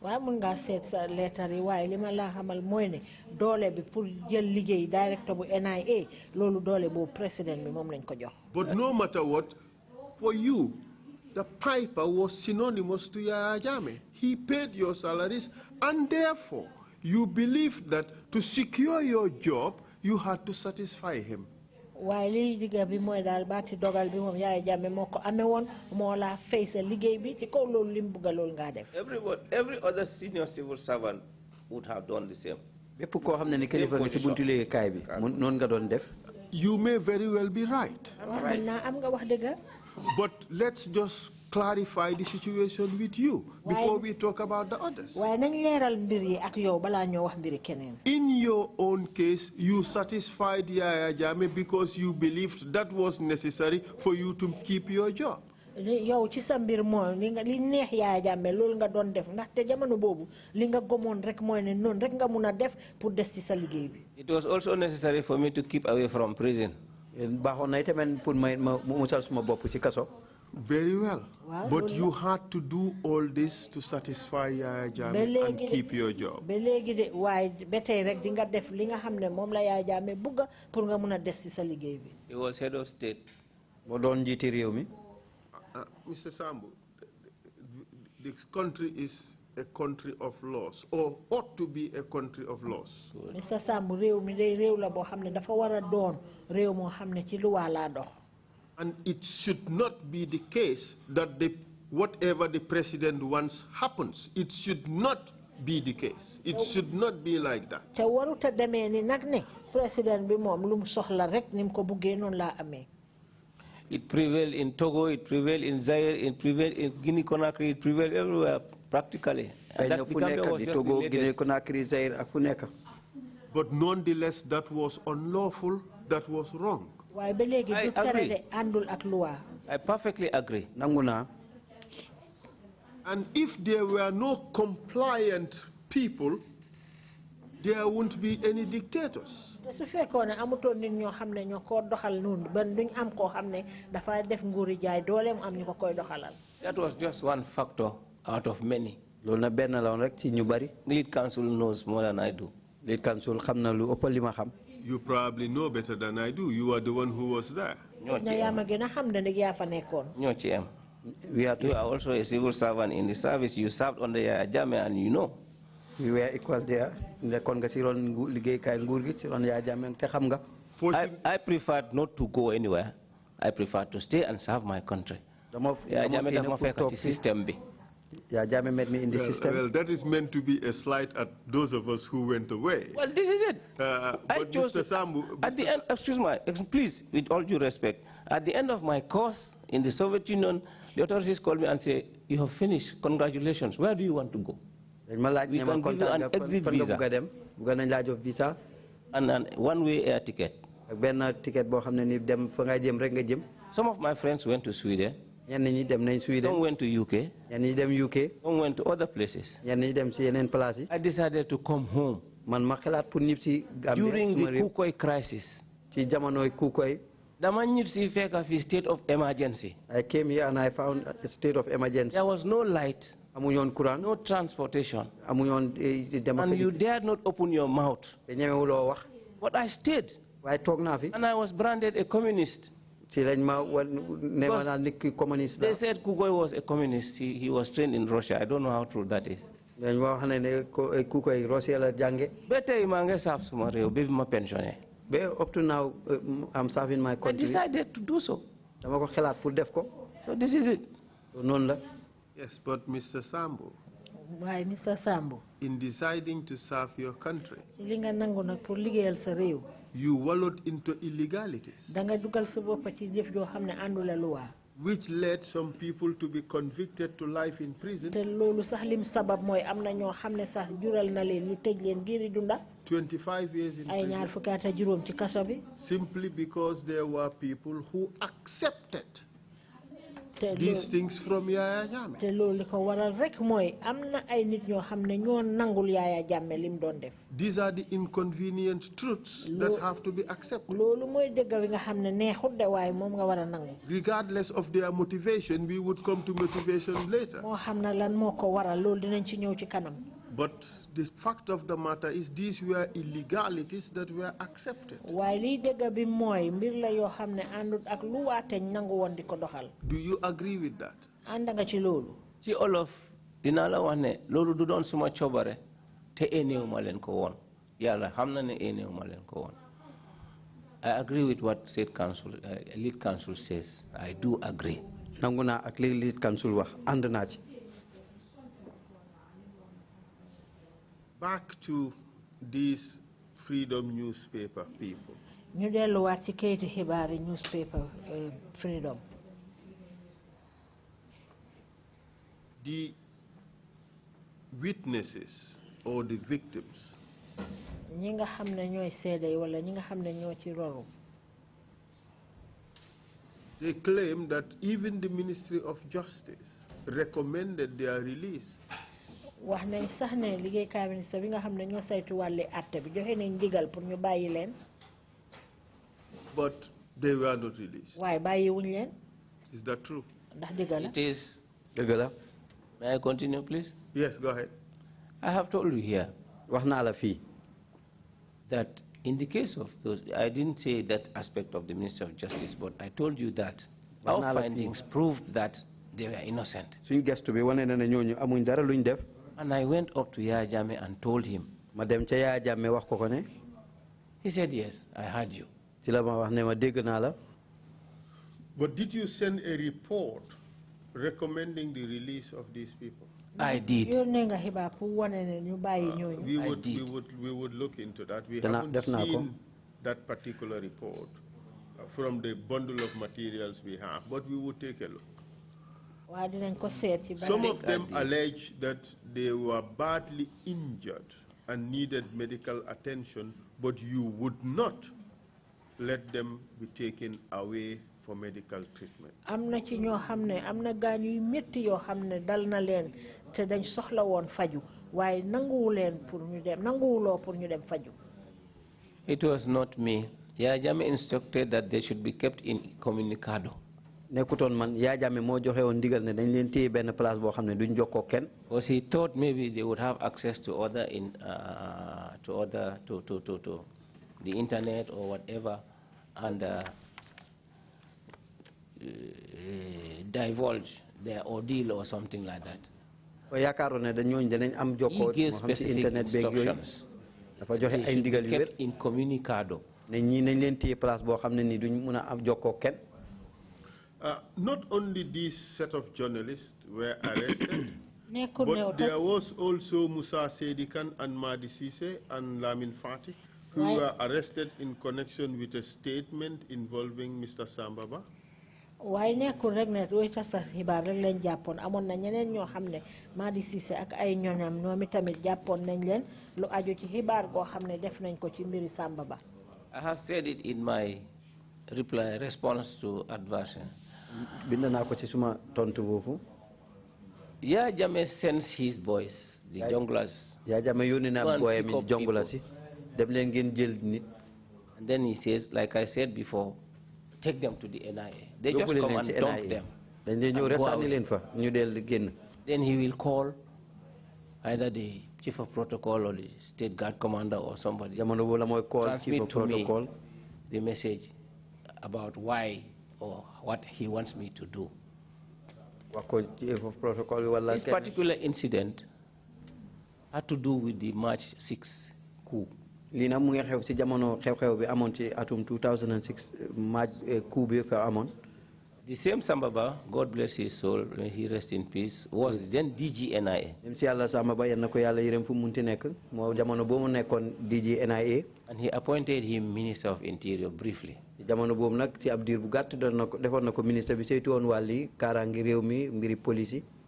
waaye mën ngaa seet sa lettre yi waaye li ma la xamal mooy ne doole bi pour jël liggéey directeur bu NIA loolu doole boobu président bi moom lañ ko jox.
But no matter what, for you, the piper was synonymous to Yaya Jammeh. He paid your salaries, and therefore you believed that to secure your job, you had to satisfy him.
waaye li digga bi mooy daal baati dogal bi moom Yaya Jammeh moo ko amee woon moo la fay sa liggéey bi ci kaw loolu lim bugga loolu ngaa def.
Every other senior civil servant would have done the same.
bépp koo xam ne ni kilifa nga ci buntu liggéeykaay bi noonu nga doon def.
You may very well be right.
mën naa am nga wax dëgga.
But let's just clarify the situation with you before we talk about the others. In your own case, you satisfied Yaya Jammeh because you believed that was necessary for you to keep your job.
Yow ci sa mbir mooy li neex Yaya Jammeh loolu nga doon def ndaxte jamono boobu li nga gomoon rek mooy ne noonu rek nga mun a def pour des ci sa liggéey bi.
It was also necessary for me to keep away from prison.
Very well. But you had to do all this to satisfy Yaya Jammeh and keep your job.
He was head of state.
Mr. Sambou, the country is a country of laws, or ought to be a country of laws.
Mr. Sambou,
and it should not be the case that whatever the president wants happens. It should not be the case. It should not be like that.
It prevailed in Togo, it prevailed in Zaire, it prevailed in Guinea-Conakry, it prevailed everywhere, practically. And that was just the latest.
But nonetheless, that was unlawful, that was wrong.
I agree. I perfectly agree.
And if there were no compliant people, there won't be any dictators.
That was just one factor out of many. Lead council knows more than I do.
Lead council
You probably know better than I do. You are the one who was there.
You are also a civil servant in the service. You served under Yaya Jammeh and you know.
We were equal there.
I preferred not to go anywhere. I prefer to stay and serve my country. Yaya Jammeh does not affect the system.
Yaya Jammeh made me in the system.
Well, that is meant to be a slight at those of us who went away.
Well, this is it.
I chose Mr. Sambou,
at the end, excuse me, please, with all due respect, at the end of my course in the Soviet Union, the authorities called me and say, "You have finished. Congratulations. Where do you want to go? We can give you an exit visa and an one-way air ticket." Some of my friends went to Sweden. Some went to UK. Some went to other places. I decided to come home during the Kukoi crisis. State of emergency.
I came here and I found a state of emergency.
There was no light, no transportation, and you dared not open your mouth. But I stayed, and I was branded a communist. They said Kukoi was a communist. He was trained in Russia. I don't know how true that is.
Up to now, I'm serving my country.
I decided to do so.
So
this is it.
Yes, but Mr. Sambou.
Why, Mr. Sambou?
In deciding to serve your country, you wallowed into illegalities, which led some people to be convicted to life in prison. 25 years in prison, simply because there were people who accepted these things from Yaya Jammeh. These are the inconvenient truths that have to be accepted. Regardless of their motivation, we would come to motivation later. But the fact of the matter is these were illegalities that were accepted. Do you agree with that?
See, all of dinala wane lolu du don suma chobare te eneu malen ko won yalla xamna ne eneu malen ko won. I agree with what state council lead council says. I do agree.
Nanguna ak lead council wax and na ci.
Back to these freedom newspaper people.
Ñu delu wat ci keyti xibaar newspaper freedom.
The witnesses or the victims,
ñi nga xamne ñoy sédé wala ñi nga xamne ñoo ci roru,
they claim that even the Ministry of Justice recommended their release.
wax nañ sax ne liggéey ka ministre bi nga xamne ñoo saytu walé atté bi joxé nañ digal pour ñu bayyi len.
But They were not released.
Why bàyyiwuñ leen?
Is that true?
Ndax dëgg la?
It is.
dëgg la.
May I continue, please?
Yes, go ahead.
I have told you here
wax naa la fii
that in the case of those, I didn't say that aspect of the Ministry of Justice, but I told you that our findings proved that they were innocent.
suñ gestu bi wane na ne ñooñu amuñ dara luñ def.
And I went up to Yaya Jammeh and told him.
ma dem ca Yaya Jammeh wax ko ko ne.
He said, yes, I heard you.
ci la ma wax ne ma dégg naa la.
But did you send a report recommending the release of these people?
I did.
We would look into that. We haven't seen that particular report from the bundle of materials we have, but we would take a look. Some of them allege that they were badly injured and needed medical attention, but you would not let them be taken away for medical treatment.
Amna ci ñoo xamne amna gaañ yu metti yo xamne dal na leen te dañ soxla woon faju waaye nanguwu leen pour ñu dem nanguwuloo pour ñu dem faju.
It was not me. Yaya Jammeh instructed that they should be kept incommunicado.
nekkutoon man Yaya Jammeh moo joxe woon ndigal ne dañ leen téye benn place boo xam ne duñ jokkoo kenn.
Because he thought maybe they would have access to the internet or whatever and divulge their ordeal or something like that. He gave specific instructions. Kept incommunicado.
Not only this set of journalists were arrested, but there was also Musa Sedikan and Madi Sise and Lamin Fatih, who were arrested in connection with a statement involving Mr. Sambaba.
Why nekkul rek ne doy tassa xibaar rek leen jàppoon amoon na ñeneen ñoo xam ne Madi Cissé ak ay ñoñam ñoomi tamit jàppoon nañ leen lu aju ci xibaar goo xam ne def nañ ko ci mbiri Samba Ba.
I have said it in my response to adversion.
bind naa ko ci suma tontu boobu.
Yaya Jammeh sends his boys, the junglers.
Yaya Jammeh yónni na boyam yi junglers yi dem leen ngeen jël nit.
And then he says, like I said before, take them to the NIA. They just come and dump them. Then he will call either the chief of protocol or the state guard commander or somebody. Transmit to me the message about why or what he wants me to do. This particular incident had to do with the March 6 coup.
The
same Sambaba, God bless his soul, may he rest in peace, was then DGNIA. And he appointed him Minister of Interior briefly.
For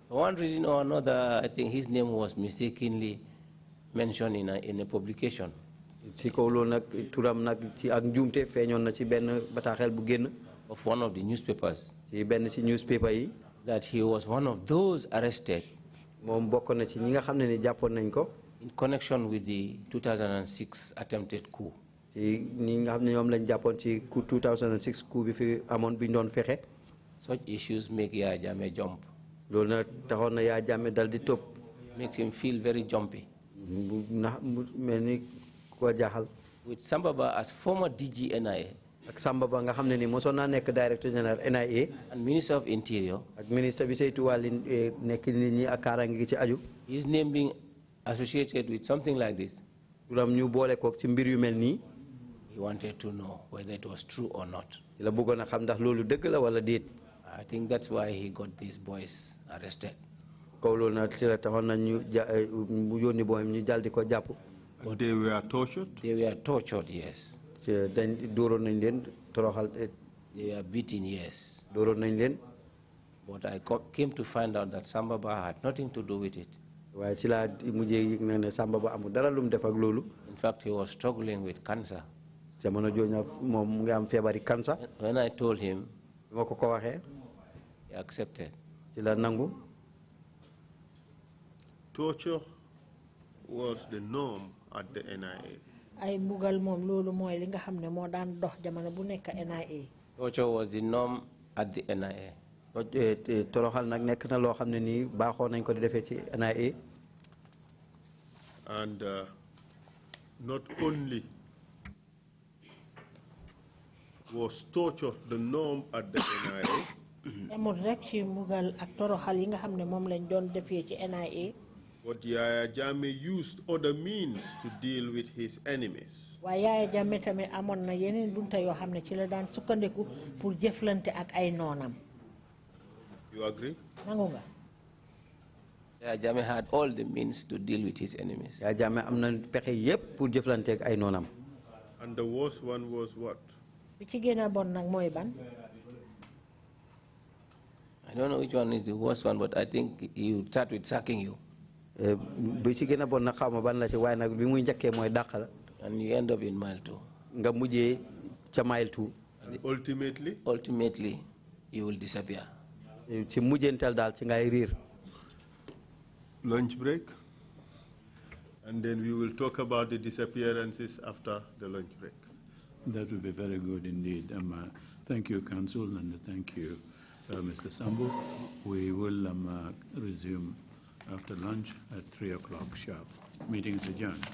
one reason or another, I think his name was mistakenly mentioned in a publication. Of one of the newspapers, that he was one of those arrested in connection with the 2006 attempted coup. Such issues make Yaya Jammeh jump. Makes him feel very jumpy. With Sambaba as former DGNIA and Minister of Interior, his name being associated with something like this, he wanted to know whether it was true or not. I think that's why he got these boys arrested.
But they were tortured?
They were tortured, yes. They were beaten, yes. But I came to find out that Sambaba had nothing to do with it. In fact, he was struggling with cancer. When I told him, he accepted.
Torture was the norm at the NIA.
Torture was the norm at the NIA.
Toroxal nag nekk na loo xam ne nii baaxoo nañ ko di defee ci NIA.
And not only was torture the norm at the NIA, but Yaya Jammeh used other means to deal with his enemies. You agree?
Yaya Jammeh had all the means to deal with his enemies.
Yaya Jammeh am na pexe yépp pour jëflante ak ay noonam.
And the worst one was what?
I
don't know which one is the worst one, but I think he would start with sacking you.
Bi ci gëna bon nag xawma ban la ci waaye nag bi muy njëkkee mooy dàq la.
And you end up in mile 2.
Nga mujjee ca mile 2.
And ultimately?
Ultimately, you will disappear.
Ci mujjental daal ci ngay riir.
Lunch break? And then we will talk about the disappearances after the lunch break.
That would be very good indeed. Thank you, Council, and thank you, Mr. Sambou. We will resume after lunch at 3 o'clock sharp. Meeting is adjourned.